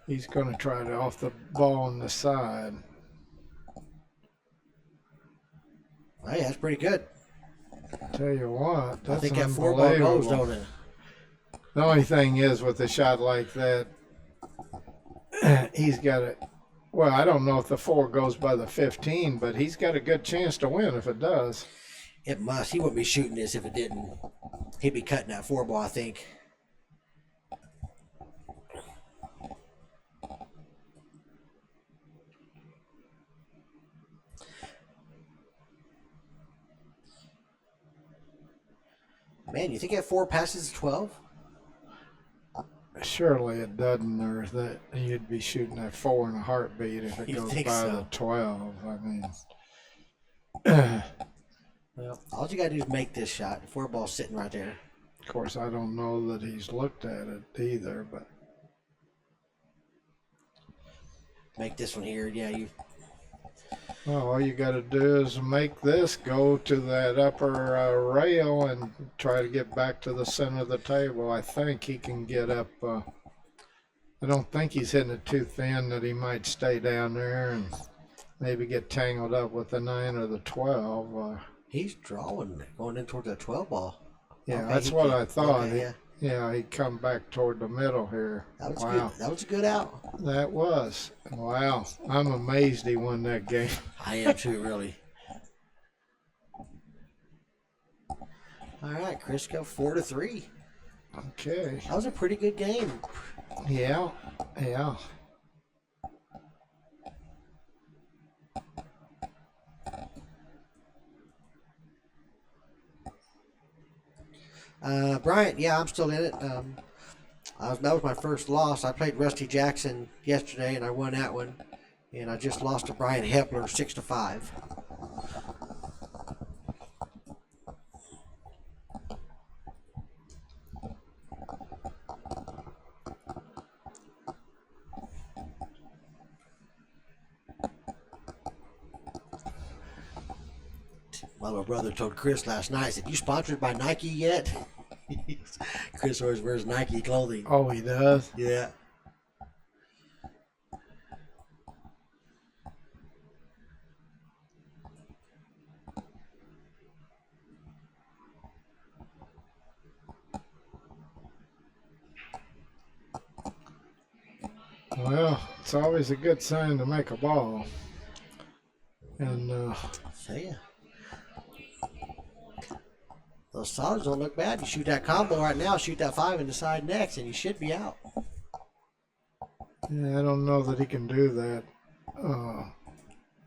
He's going to try to off the ball on the side. Hey, that's pretty good. Tell you what, that's I think that 4 ball goes, don't it? The only thing is with a shot like that, he's got it. Well, I don't know if the 4 goes by the 15, but he's got a good chance to win if it does. It must. He wouldn't be shooting this if it didn't. He'd be cutting that 4 ball, I think. Man, you think at 4 passes 12? Surely it doesn't, or that you'd be shooting at 4 in a heartbeat if it You goes think by so? the 12. I mean, Well, all you got to do is make this shot. The 4 ball's sitting right there. of course, I don't know that he's looked at it either, but Make this one here. Yeah, you. well, all you got to do is make this go to that upper rail and try to get back to the center of the table. I think he can get up. I don't think he's hitting it too thin that he might stay down there and maybe get tangled up with the 9 or the 12. He's drawing, going in towards that 12 ball. Yeah, Okay, that's what I thought. Okay, yeah. Yeah, he come back toward the middle here. That was Wow. good. That was a good out. That was. Wow. I'm amazed he won that game. I am too, really. All right, Chris, go 4-3. Okay. That was a pretty good game. Yeah. Yeah. Bryant, yeah, I'm still in it. That was my first loss. I played Rusty Jackson yesterday, and I won that one. And I just lost to Brian Hepler 6-5. My little brother told Chris last night, said, "You sponsored by Nike yet?" Chris always wears Nike clothing. Oh, he does? Yeah. Well, it's always a good sign to make a ball. And See ya. Those solids don't look bad. You shoot that combo right now, shoot that 5 in the side next, and you should be out. Yeah, I don't know that he can do that.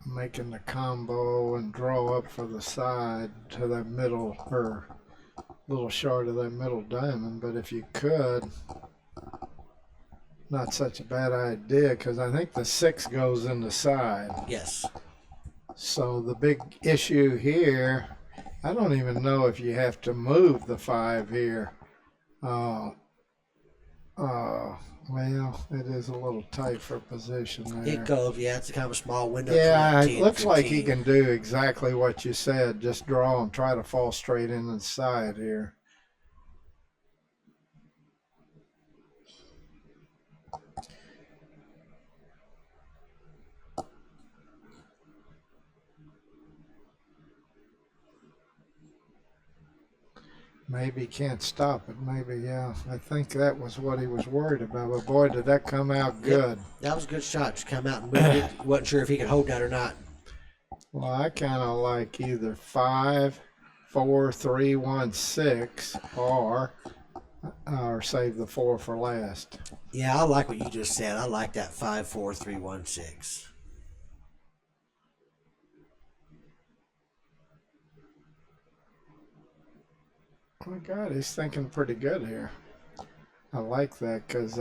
Making the combo and draw up for the side to that middle, or a little short of that middle diamond. But if you could, not such a bad idea, because I think the 6 goes in the side. Yes. So the big issue here, I don't even know if you have to move the 5 here. Well, it is a little tight for position there. It goes, yeah, it's a kind of a small window. Yeah, it looks like he can do exactly what you said. Just draw and try to fall straight in the side here. Maybe he can't stop it. Maybe, yeah. I think that was what he was worried about. But boy, did that come out good. Yep, that was a good shot. Just come out and moved it. Wasn't sure if he could hold that or not. Well, I kind of like either 5, 4, 3, 1, 6, or save the 4 for last. Yeah, I like what you just said. I like that 5, 4, 3, 1, 6. Oh my God, he's thinking pretty good here. I like that because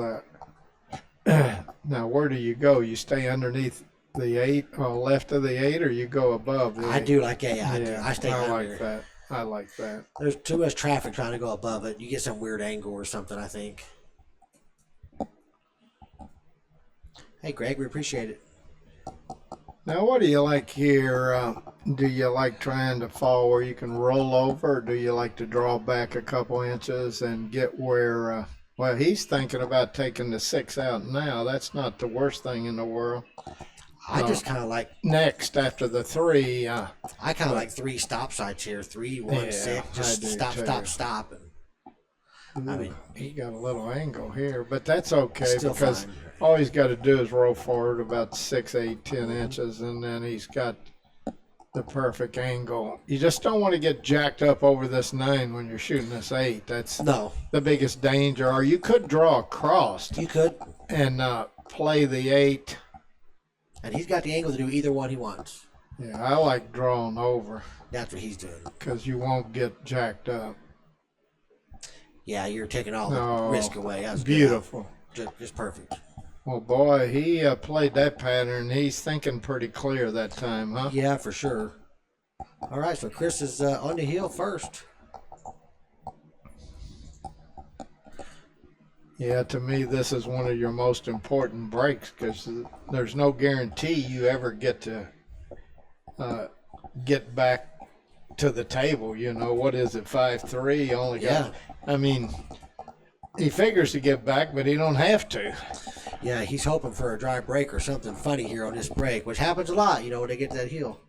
now where do you go? You stay underneath the 8, or left of the 8, or you go above the 8? I do like that. Yeah, I stay under. Like that. I like that. There's too much traffic trying to go above it. You get some weird angle or something, I think. Hey, Greg, we appreciate it. Now, what do you like here? Do you like trying to fall where you can roll over, or do you like to draw back a couple inches and get where, well, he's thinking about taking the 6 out now. That's not the worst thing in the world. I just kind of like... Next, after the 3... I kind of like 3 stop sides here. 3, 1, 6. Just stop, too. stop. And, I mean... He got a little angle here, but that's okay because fine. all he's got to do is roll forward about 6, 8, 10 inches, and then he's got the perfect angle. You just don't want to get jacked up over this 9 when you're shooting this 8. That's the biggest danger. Or you could draw across. You could. And play the 8. And he's got the angle to do either one he wants. Yeah, I like drawing over. That's what he's doing. Because you won't get jacked up. Yeah, you're taking all the risk away. That was beautiful. Just perfect. Well, boy, he played that pattern. He's thinking pretty clear that time, huh? Yeah, for sure. All right, so Chris is on the hill first. Yeah, to me, this is one of your most important breaks because there's no guarantee you ever get to get back to the table. You know, what is it, 5-3? Only got, I mean, he figures to get back, but he don't have to. Yeah, he's hoping for a dry break or something funny here on this break, which happens a lot, you know, when they get to that hill.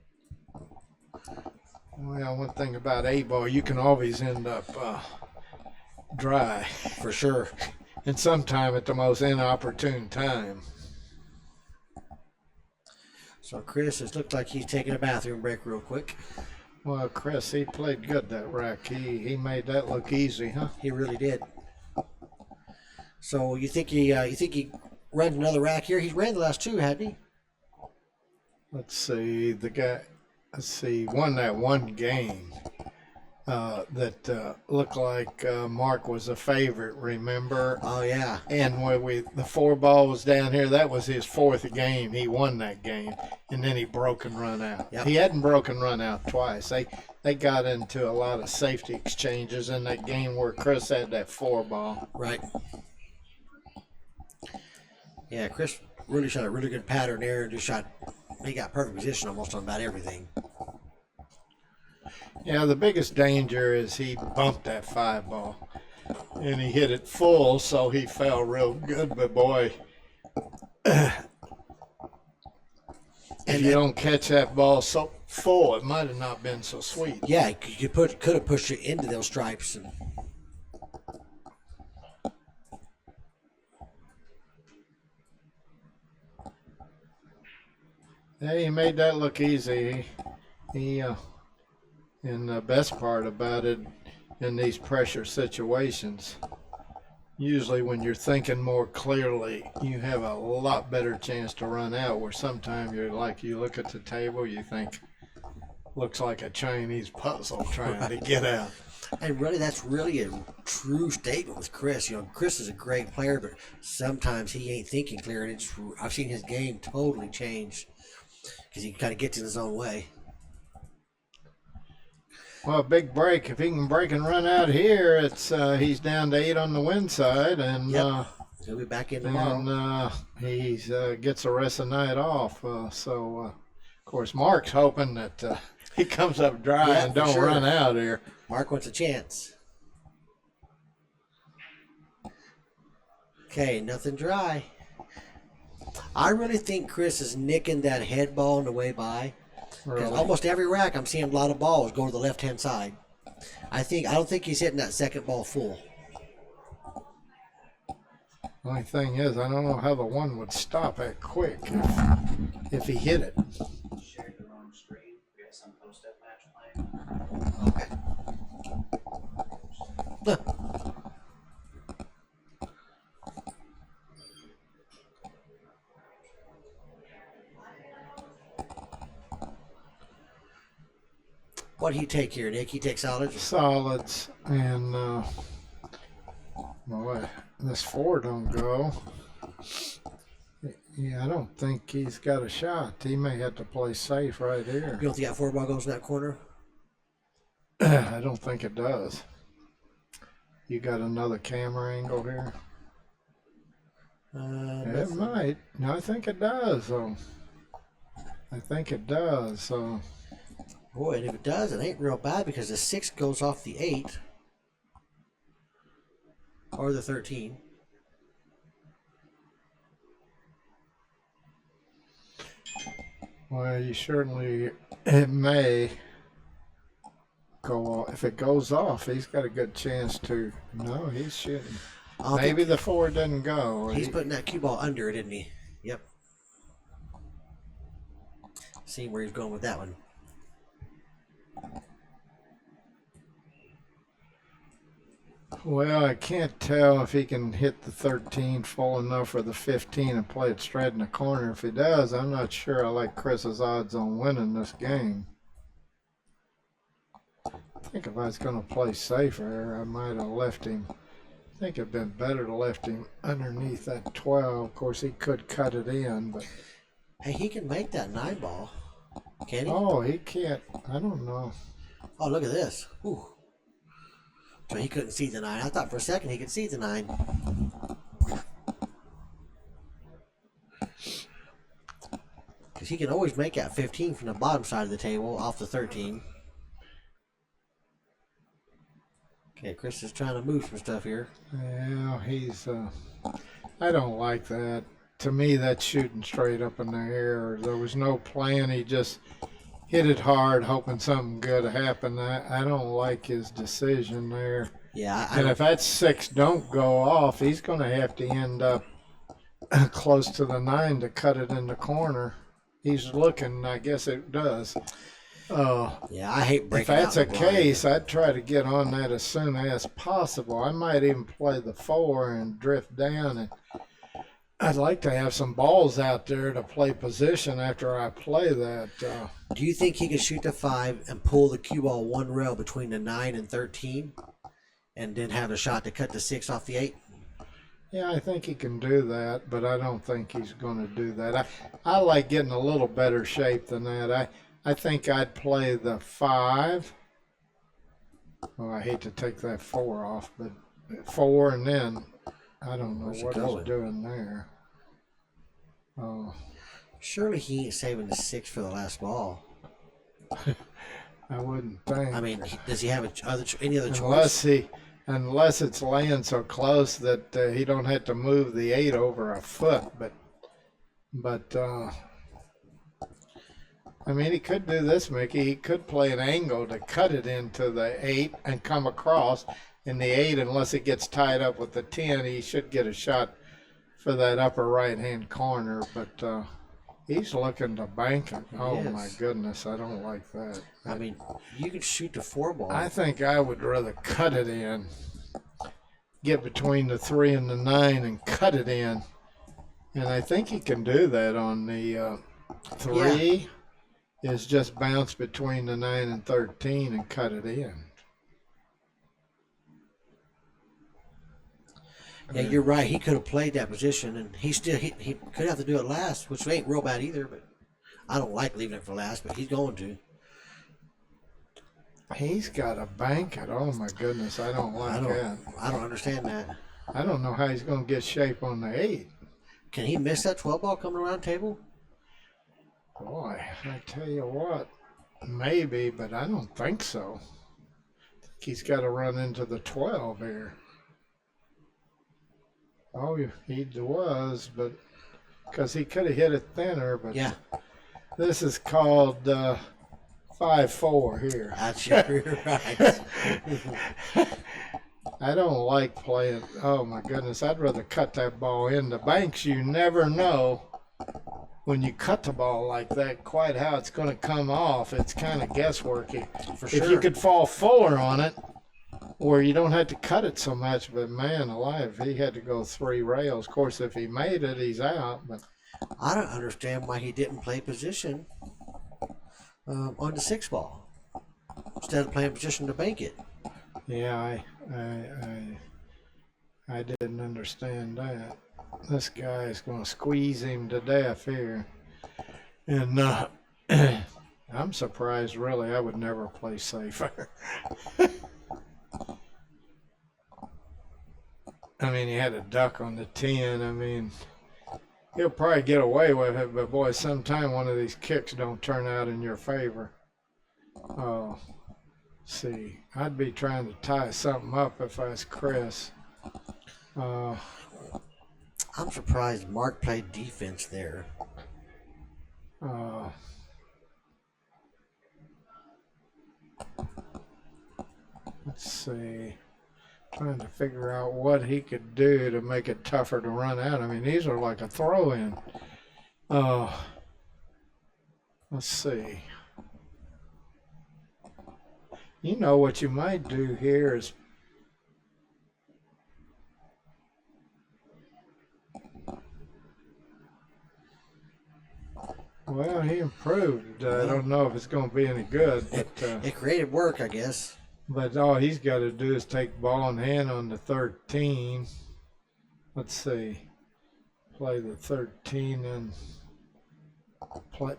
Well, one thing about A-ball, you can always end up dry. For sure. And sometime at the most inopportune time. So Chris, it looks like he's taking a bathroom break real quick. Well, Chris, he played good that rack. He made that look easy, huh? He really did. So you think he runs another rack here? He's ran the last 2, hadn't he? Let's see, won that one game that looked like Mark was a favorite, remember? Oh, yeah. And when the 4 ball was down here, that was his 4th game. He won that game, and then he broke and run out. Yep. He hadn't broken run out twice. They got into a lot of safety exchanges in that game where Chris had that 4 ball. Right. Yeah, Chris really shot a really good pattern there and he got perfect position almost on about everything. Yeah, the biggest danger is he bumped that 5 ball and he hit it full, so he fell real good. But boy, if you don't catch that ball so full, it might have not been so sweet. Yeah, you could have pushed it into those stripes. And yeah, he made that look easy. And the best part about it, in these pressure situations. Usually when you're thinking more clearly, you have a lot better chance to run out, where sometimes you're like, you look at the table, you think, looks like a Chinese puzzle trying to get out. And really, that's really a true statement with Chris. Chris is a great player, but sometimes he ain't thinking clear. And I've seen his game totally change because he kind of gets in his own way. Well, big break. If he can break and run out here, it's he's down to 8 on the win side, and he'll be back in tomorrow. And he gets the rest of the night off. Of course, Mark's hoping that he comes up dry and don't run out here. Mark wants a chance. Okay, nothing dry. I really think Chris is nicking that head ball on the way by. Really? Almost every rack, I'm seeing a lot of balls go to the left-hand side. I don't think he's hitting that second ball full. Only thing is, I don't know how the one would stop that quick if he hit it. Shared the wrong screen. We got some post-up match playing. Okay. What do you take here, Nick? You take solids? Solids, and this 4 don't go. Yeah, I don't think he's got a shot. He may have to play safe right here. You don't think that 4 ball goes in that corner? I don't think it does. You got another camera angle here? It might. No, I think it does. I think it does. Boy, and if it does, it ain't real bad because the 6 goes off the 8 or the 13. Well, it may go off. If it goes off, he's got a good chance to. No, he's shooting. Maybe the 4 doesn't go. He's putting that cue ball under it, isn't he? Yep. Seeing where he's going with that one. Well, I can't tell if he can hit the 13 full enough for the 15 and play it straight in the corner. If he does, I'm not sure I like Chris's odds on winning this game. I think if I was going to play safer, I might have left him. I think it'd been better to left him underneath that 12. Of course, he could cut it in, but hey, he can make that 9 ball. Can he? Oh, he can't. I don't know. Oh, look at this. Ooh. So he couldn't see the 9. I thought for a second he could see the 9. Because he can always make that 15 from the bottom side of the table off the 13. Okay, Chris is trying to move some stuff here. Yeah, I don't like that. To me, that's shooting straight up in the air. There was no plan. He just hit it hard, hoping something good happened. I don't like his decision there. Yeah, and if that 6 don't go off, he's going to have to end up close to the 9 to cut it in the corner. He's looking. I guess it does. Yeah, I hate breaking. If that's a case, I'd try to get on that as soon as possible. I might even play the 4 and drift down, and I'd like to have some balls out there to play position after I play that. Do you think he could shoot the 5 and pull the cue ball 1 rail between the 9 and 13, and then have a shot to cut the 6 off the 8? Yeah, I think he can do that, but I don't think he's going to do that. I like getting a little better shape than that. I think I'd play the 5. Well, I hate to take that 4 off, but 4 and then I don't know what he's doing there. Surely he ain't saving the 6 for the last ball. I wouldn't think. I mean, does he have any other choice? Unless it's laying so close that he don't have to move the 8 over a foot. But I mean, he could do this, Mickey. He could play an angle to cut it into the 8 and come across. In the 8, unless it gets tied up with the 10, he should get a shot for that upper right-hand corner. But He's looking to bank it. Oh Yes. my goodness, I don't like that. I mean, you can shoot the 4 ball. I think I would rather cut it in, get between the 3 and the 9 and cut it in. And I think he can do that on the 3 is just bounce between the 9 and 13 and cut it in. Yeah, you're right. He could have played that position, and he could have to do it last, which ain't real bad either. But I don't like leaving it for last, but he's going to. He's got a bank it. Oh my goodness, I don't like that. I don't understand that. I don't know how he's going to get shape on the 8. Can he miss that 12 ball coming around table? Boy, I tell you what, maybe, but I don't think so. I think he's got to run into the 12 here. Oh, he was, but because he could have hit it thinner, but Yeah, this is called 5-4 here. that's you're right. I don't like playing. Oh my goodness, I'd rather cut that ball in. The banks, you never know when you cut the ball like that quite how it's going to come off. It's kind of guessworky. For If sure. you could fall fuller on it, where you don't have to cut it so much, but man alive, he had to go 3 rails. Of course, if he made it, he's out. But I don't understand why he didn't play position on the 6 ball instead of playing position to bank it. yeah, I didn't understand that. This guy is going to squeeze him to death here, and I'm surprised. Really, I would never play safer. I mean, he had a duck on the 10. I mean, he'll probably get away with it, but boy, sometime one of these kicks don't turn out in your favor. Oh, see, I'd be trying to tie something up if I was Chris. I'm surprised Mark played defense there. Let's see. Trying to figure out what he could do to make it tougher to run out. I mean, these are like a throw-in. Let's see. You know what you might do here is well, he improved. I don't know if it's going to be any good, but It created work, I guess. but all he's got to do is take ball in hand on the 13. Let's see. Play the 13 and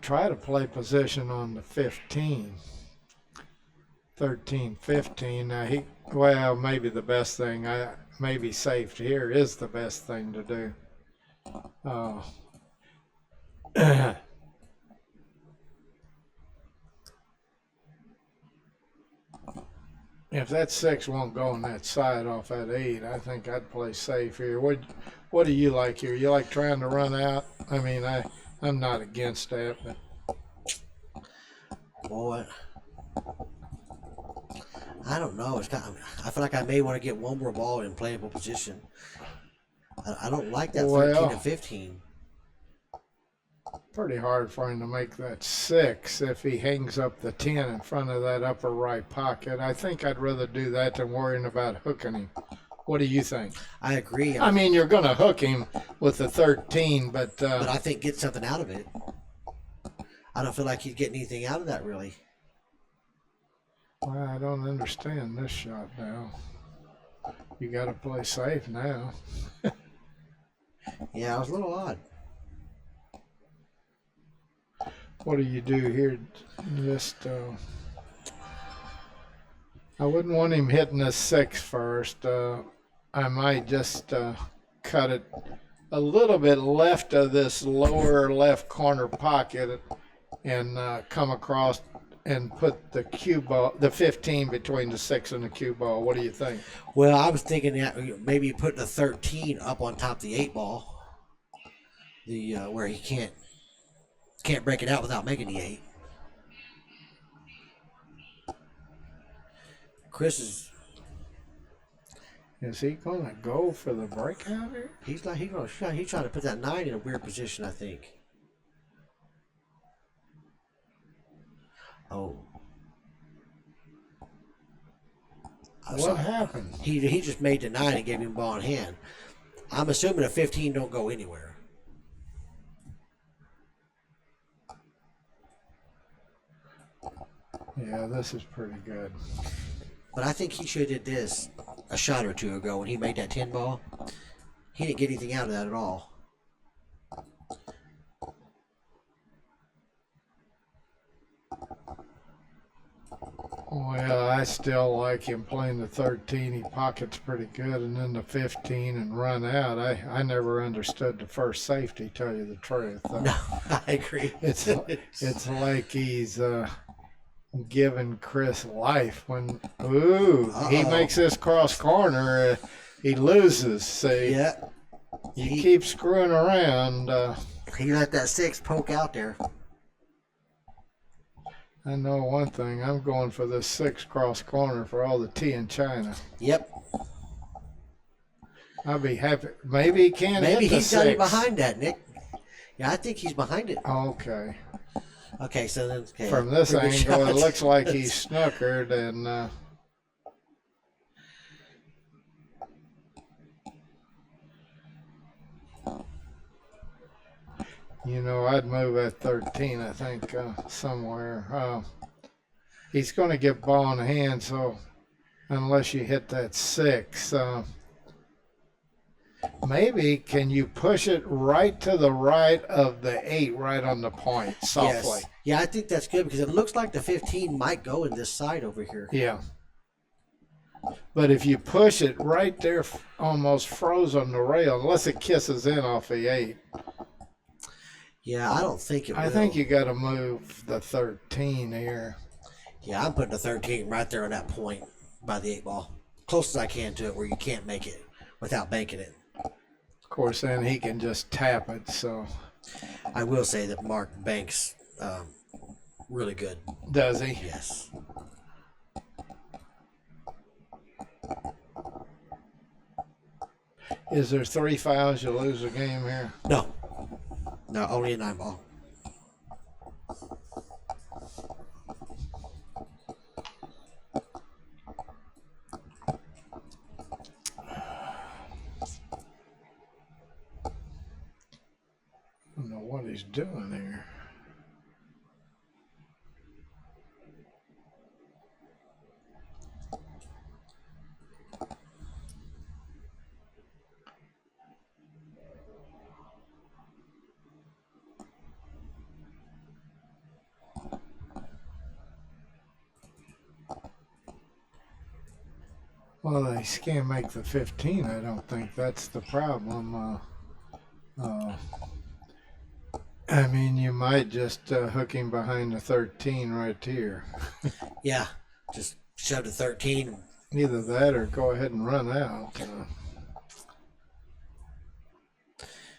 try to play position on the 15. 13, 15. Now maybe the best thing, maybe safe here is the best thing to do. If that 6 won't go on that side off that 8, I think I'd play safe here. What do you like here? You like trying to run out? I mean, I'm not against that, but Boy, I don't know. I feel like I may want to get one more ball in playable position. I don't like that 13 and 15. pretty hard for him to make that 6 if he hangs up the 10 in front of that upper right pocket. I think I'd rather do that than worrying about hooking him. What do you think? I agree. I mean, you're going to hook him with the 13, but I think get something out of it. I don't feel like he's getting anything out of that, really. well, I don't understand this shot now. You got to play safe now. Yeah, it was a little odd. What do you do here? Just, I wouldn't want him hitting the 6 first. I might just cut it a little bit left of this lower left corner pocket and come across and put the cue ball, the 15 between the 6 and the cue ball. What do you think? Well, I was thinking that maybe putting the 13 up on top of the 8 ball, where he can't break it out without making the 8. Chris Is he going to go for the breakout here? he's trying to put that 9 in a weird position, I think. Oh. What happened? He just made the 9 and gave him ball in hand. I'm assuming a 15 don't go anywhere. Yeah, this is pretty good. But I think he should have did this a shot or two ago when he made that 10 ball. He didn't get anything out of that at all. Well, I still like him playing the 13. He pockets pretty good, and then the 15 and run out. I never understood the first safety, tell you the truth. No, I agree. It's like he's giving Chris life when he makes this cross corner, he loses. See, Yeah. you keep screwing around. He let that 6 poke out there. I know one thing. I'm going for this 6 cross corner for all the tea in China. Yep. I'll be happy. Maybe he can't. Maybe hit the he's got it 6. behind that, Nick. Yeah, I think he's behind it. Okay. Okay, so then From this pretty good angle, it shot. looks like he's snookered, and I'd move at 13. I think somewhere. He's going to get ball in hand, so unless you hit that 6. Maybe can you push it right to the right of the 8, right on the point, softly? Yes. Yeah, I think that's good because it looks like the 15 might go in this side over here. Yeah. But if you push it right there, almost froze on the rail, unless it kisses in off the 8. Yeah, I don't think it will. I think you got to move the 13 here. Yeah, I'm putting the 13 right there on that point by the 8 ball. Close as I can to it where you can't make it without banking it. Of course, then he can just tap it, so. I will say that Mark banks really good. Does he? Yes. Is there 3 fouls, you lose the game here? No. No, only a 9 ball. I don't know what he's doing here. Well, they can't make the 15. I don't think that's the problem. I mean, you might just hook him behind the 13 right here. Yeah, just shove the 13. Either that or go ahead and run out.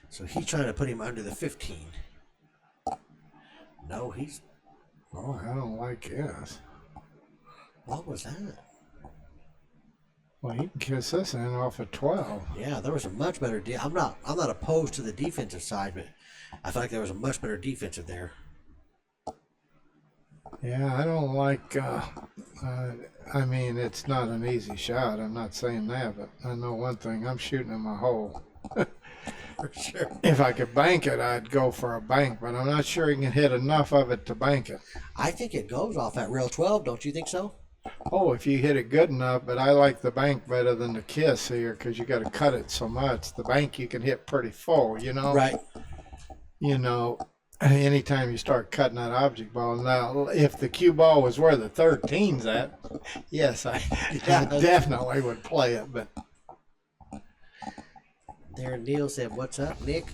So he's trying to put him under the 15. No, he's... Oh, I don't like this. What was that? Well, he can kiss this in off of 12. Yeah, there was a much better... I'm not opposed to the defensive side, but I feel like there was a much better defensive there. Yeah, I don't like... I mean, it's not an easy shot. I'm not saying that, but I know one thing. I'm shooting in my hole. For sure. If I could bank it, I'd go for a bank, but I'm not sure he can hit enough of it to bank it. I think it goes off that rail 12, don't you think so? Oh, if you hit it good enough, but I like the bank better than the kiss here because you got to cut it so much. The bank you can hit pretty full, you know? Right. You know, anytime you start cutting that object ball. Now, if the cue ball was where the 13's at, yes, I definitely would play it, but... There, Neil said, "What's up, Nick?"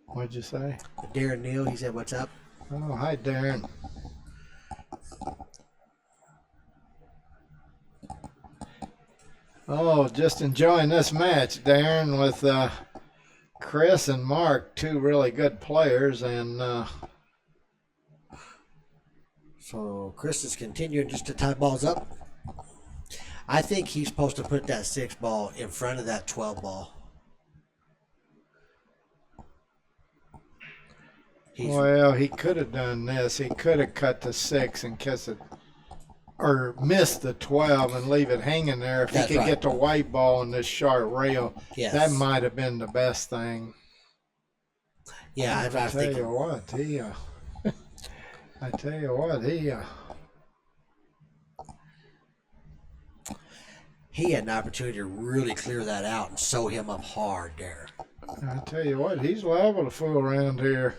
What'd you say? Darren Neal, he said, "What's up?" Oh, hi, Darren. Oh, just enjoying this match, Darren, with Chris and Mark, 2 really good players, and So Chris is continuing just to tie balls up. I think he's supposed to put that 6 ball in front of that 12 ball. Well, he could have done this. He could have cut the 6 and kissed it, or missed the 12 and leave it hanging there. If he That's could right. get the white ball on this sharp rail, Yes. that might have been the best thing. Yeah, I I was tell thinking. you what, I tell you what, He had an opportunity to really clear that out and sew him up hard there. I tell you what, he's liable to fool around here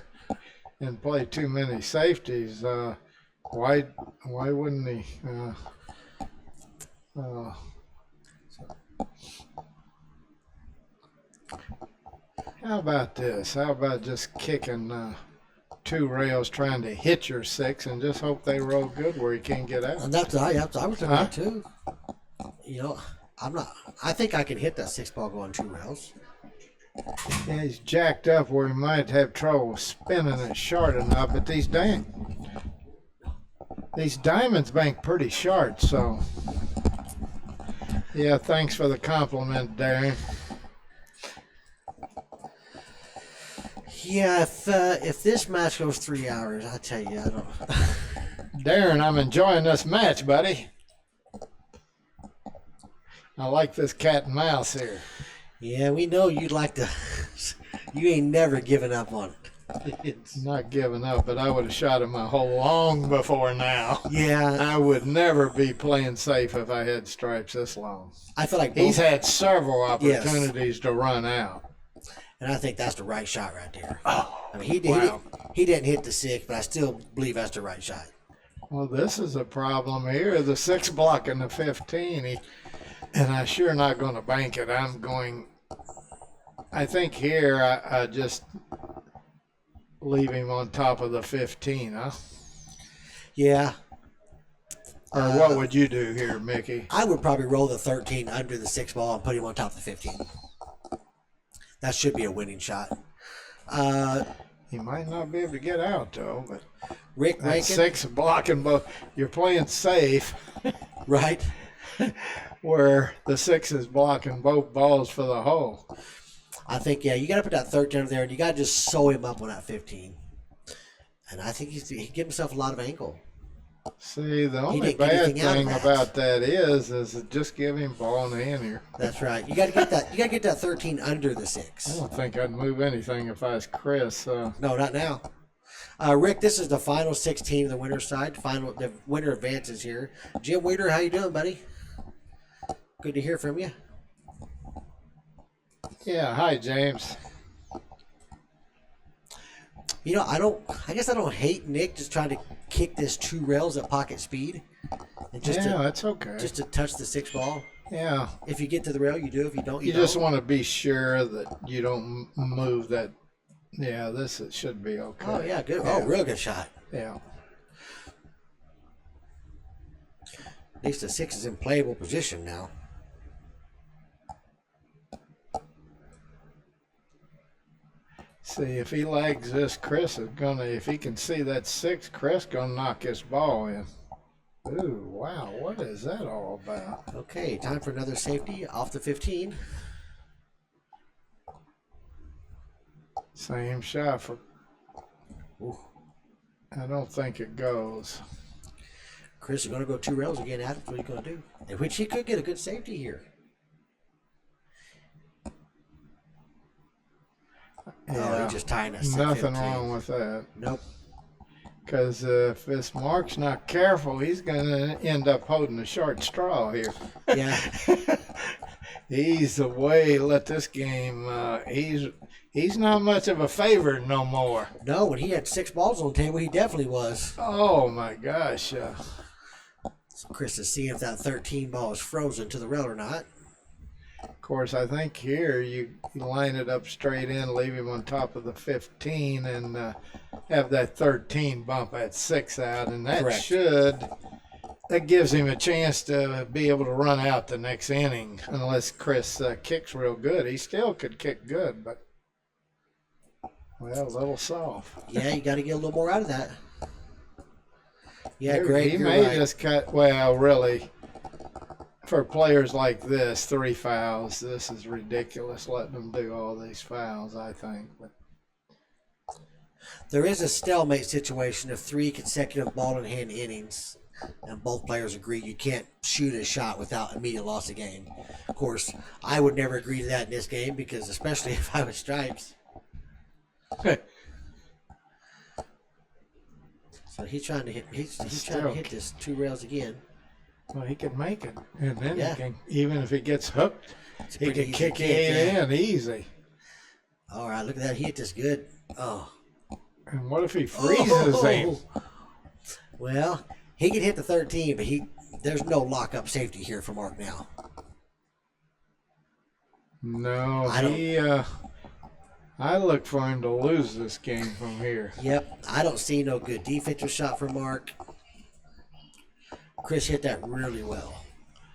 and play too many safeties. Why wouldn't he? How about this? How about just kicking 2 rails, trying to hit your 6, and just hope they roll good where you can't get out? And that's I was doing that too. You know, I think I can hit that 6 ball going 2 rails. Yeah, he's jacked up where he might have trouble spinning it short enough, but these diamonds bank pretty short, so yeah, thanks for the compliment, Darren. Yeah, if this match goes 3 hours, I tell you, I don't. Darren, I'm enjoying this match, buddy. I like this cat and mouse here. Yeah, we know you'd like to. You ain't never given up on it. It's, Not giving up, but I would have shot him a hole long before now. yeah, I would never be playing safe if I had stripes this long. I feel like He's both, had several opportunities to run out. and I think that's the right shot right there. Oh, I mean, wow. he didn't hit the 6, but I still believe that's the right shot. Well, this is a problem here. The 6 blocking the 15, and I'm sure not going to bank it. I think here I just leave him on top of the 15, huh? Yeah, Or what would you do here, Mickey? I would probably roll the 13 under the 6 ball and put him on top of the 15. That should be a winning shot. He might not be able to get out, though, but Rick that Rankin, 6 blocking both. You're playing safe right? where the 6 is blocking both balls for the hole. I think, yeah, you got to put that 13 over there, and you got to just sew him up on that 15. And I think he give himself a lot of angle. See, the only didn't get bad anything out of thing that. about that is just give him ball in the hand here. That's right. You got to get that. You got to get that 13 under the I 6. don't think I'd move anything if I was Chris. No, not now. Rick, this is the final 16 of the winner's side. The winner advances here. Jim Weeder, how you doing, buddy? Good to hear from you. Yeah, hi, James. You know, I guess I don't hate Nick just trying to kick this 2 rails at pocket speed, and just That's okay. to touch the 6 ball. Yeah, If you get to the rail, you do. If you don't, you you don't. just want to be sure that you don't move that. Yeah, it should be okay. Oh yeah, good. Yeah. Oh, real good shot. Yeah. At least the 6 is in playable position now. See, if he lags this, Chris is gonna. If he can see that 6, Chris gonna knock his ball in. Ooh, wow! What is that all about? Okay, time for another safety off the 15. Same shot for. Ooh. I don't think it goes. Chris is going to go 2 rails again. That's what he's going to do. In which he could get a good safety here. Oh, Yeah, he's just tying us. nothing wrong with that. Nope. Because if this Mark's not careful, he's going to end up holding a short straw here. Yeah. He's away. Let this game. He's not much of a favorite no more. No, when he had 6 balls on the table, he definitely was. Oh my gosh. So Chris is seeing if that 13 ball is frozen to the rail or not. Of course, I think here you line it up straight in, leave him on top of the 15, and have that 13 bump that 6 out, and that Correct. that gives him a chance to be able to run out the next inning, unless Chris kicks real good. He still could kick good, but well, a little soft. Yeah, you got to get a little more out of that. Yeah, He Greg, you're may right. just cut. Well, really, for players like this, 3 fouls. This is ridiculous. Letting them do all these fouls. I think. But There is a stalemate situation of 3 consecutive ball in hand innings, and both players agree you can't shoot a shot without immediate loss of game. Of course, I would never agree to that in this game because, especially if I was Stripes. So he's trying to hit. He's trying to hit this 2 rails again. Well, he can make it, and then Yeah. he can, even if he gets hooked, It's a he pretty can easy kick kick, it yeah. in easy. All right, look at that. He hit this good. Oh. And what if he freezes him? Well, he could hit the 13, but there's no lockup safety here for Mark now. No, I I look for him to lose this game from here. Yep, I don't see no good defensive shot from Mark. Chris hit that really well.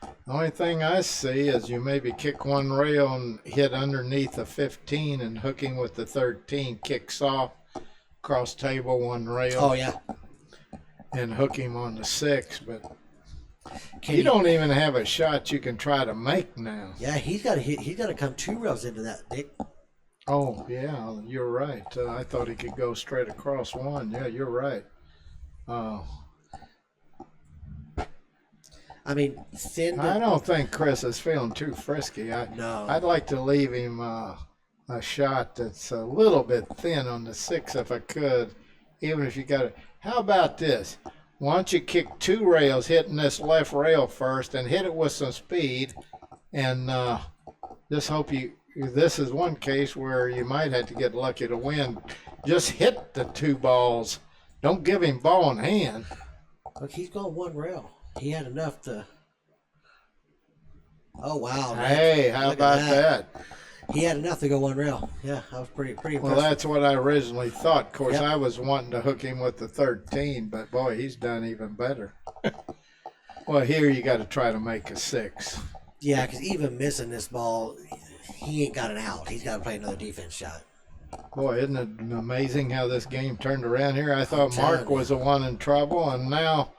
The only thing I see is you maybe kick one rail and hit underneath the 15 and hook him with the 13, kicks off, cross table one rail. Oh yeah, and hook him on the 6, but Can you don't even have a shot you can try to make now. Yeah, he's got to hit. He's got to come 2 rails into that, Nick. Oh, yeah, you're right. I thought he could go straight across one. Yeah, you're right. Oh, I mean, thin. I don't think Chris is feeling too frisky. No. I'd like to leave him a shot that's a little bit thin on the 6 if I could, even if you got it. How about this? Why don't you kick 2 rails, hitting this left rail first, and hit it with some speed, and just hope you. This is one case where you might have to get lucky to win. Just hit the 2 balls. Don't give him ball in hand. Look, he's going 1 rail. He had enough to. Oh wow! Hey, how Look at about that? He had enough to go 1 rail. Yeah, I was pretty impressed. Well, that's what I originally thought. Of course, Yep. I was wanting to hook him with the 13, but boy, he's done even better. Well, here you got to try to make a 6. Yeah, because even missing this ball, he ain't got an out. He's got to play another defense shot. Boy, isn't it amazing how this game turned around here? I thought telling Mark you. was the one in trouble, and now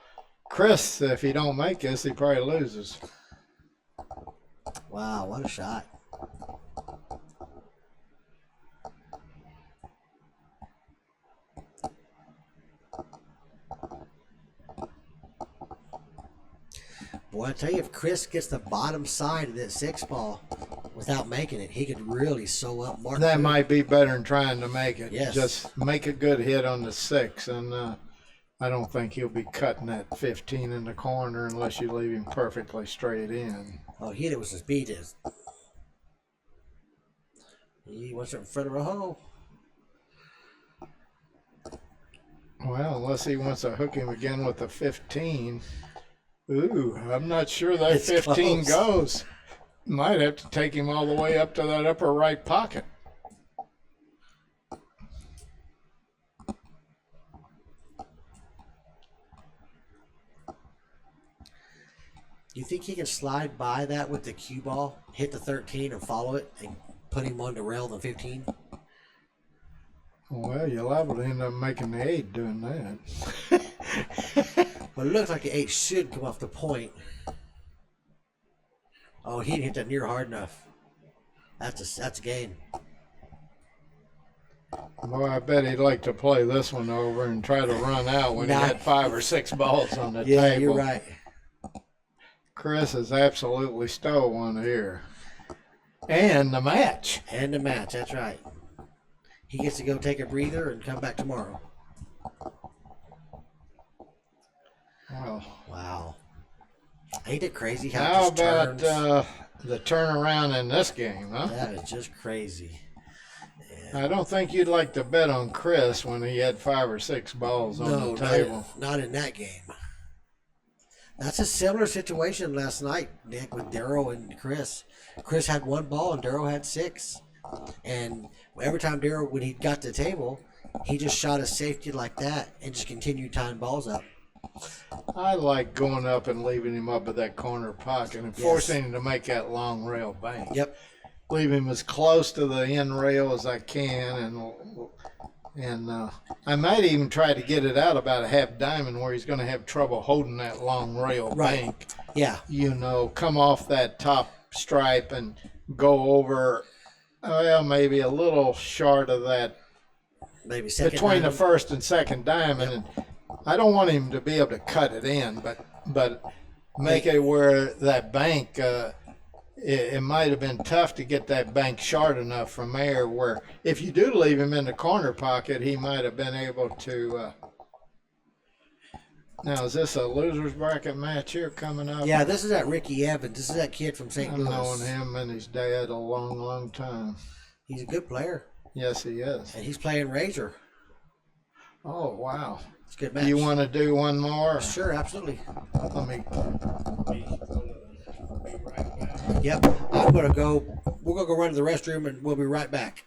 Chris, if he don't make this, he probably loses. Wow, what a shot! Boy, I tell you, if Chris gets the bottom side of that 6 ball without making it, he could really sew up Mark. That might be better than trying to make it. Yes. Just make a good hit on the 6, and I don't think he'll be cutting that 15 in the corner unless you leave him perfectly straight in. Oh, he hit it with some speed. He wants it in front of a hole. Well, unless he wants to hook him again with the 15. Ooh, I'm not sure that It's 15 close. goes. Might have to take him all the way up to that upper right pocket. You think he can slide by that with the cue ball, hit the 13 and follow it, and put him on the rail the 15? Well, you're liable to end up making the 8 doing that. But it looks like the 8 should come off the point. Oh, he didn't hit that near hard enough. That's a gain. Well, I bet he'd like to play this one over and try to run out when he Nah. had 5 or 6 balls on the Yeah, table. you're right. Chris has absolutely stole one here. And the match. And the match, that's right. He gets to go take a breather and come back tomorrow. Well, Wow. Ain't it crazy how how it just about turns? the turnaround in this game, huh? That is just crazy. I don't think you'd like to bet on Chris when he had 5 or 6 balls on No, the table. not in that game. That's a similar situation last night, Nick, with Darryl and Chris. Chris had 1 ball and Darryl had 6. And every time Darryl, when he got to the table, he just shot a safety like that and just continued tying balls up. I like going up and leaving him up at that corner pocket and Yes. forcing him to make that long rail bank. Yep. Leave him as close to the end rail as I can, and I might even try to get it out about a half diamond where he's going to have trouble holding that long rail Right. bank. Yeah. You know, come off that top stripe and go over, well, maybe a little short of that maybe second between the diamond. first and second diamond, and I don't want him to be able to cut it in, but make it where that bank. It might have been tough to get that bank short enough from there where if you do leave him in the corner pocket, he might have been able to. Now, is this a loser's bracket match here coming up? Yeah, this is that Ricky Evans. This is that kid from St. I've Louis. known him and his dad a long, long time. He's a good player, Yes, he is. and he's playing Razor. Oh, wow. It's a good match. You want to do one more? Sure, absolutely. Let me. Yep, I'm gonna go. We're gonna go run to the restroom, and we'll be right back.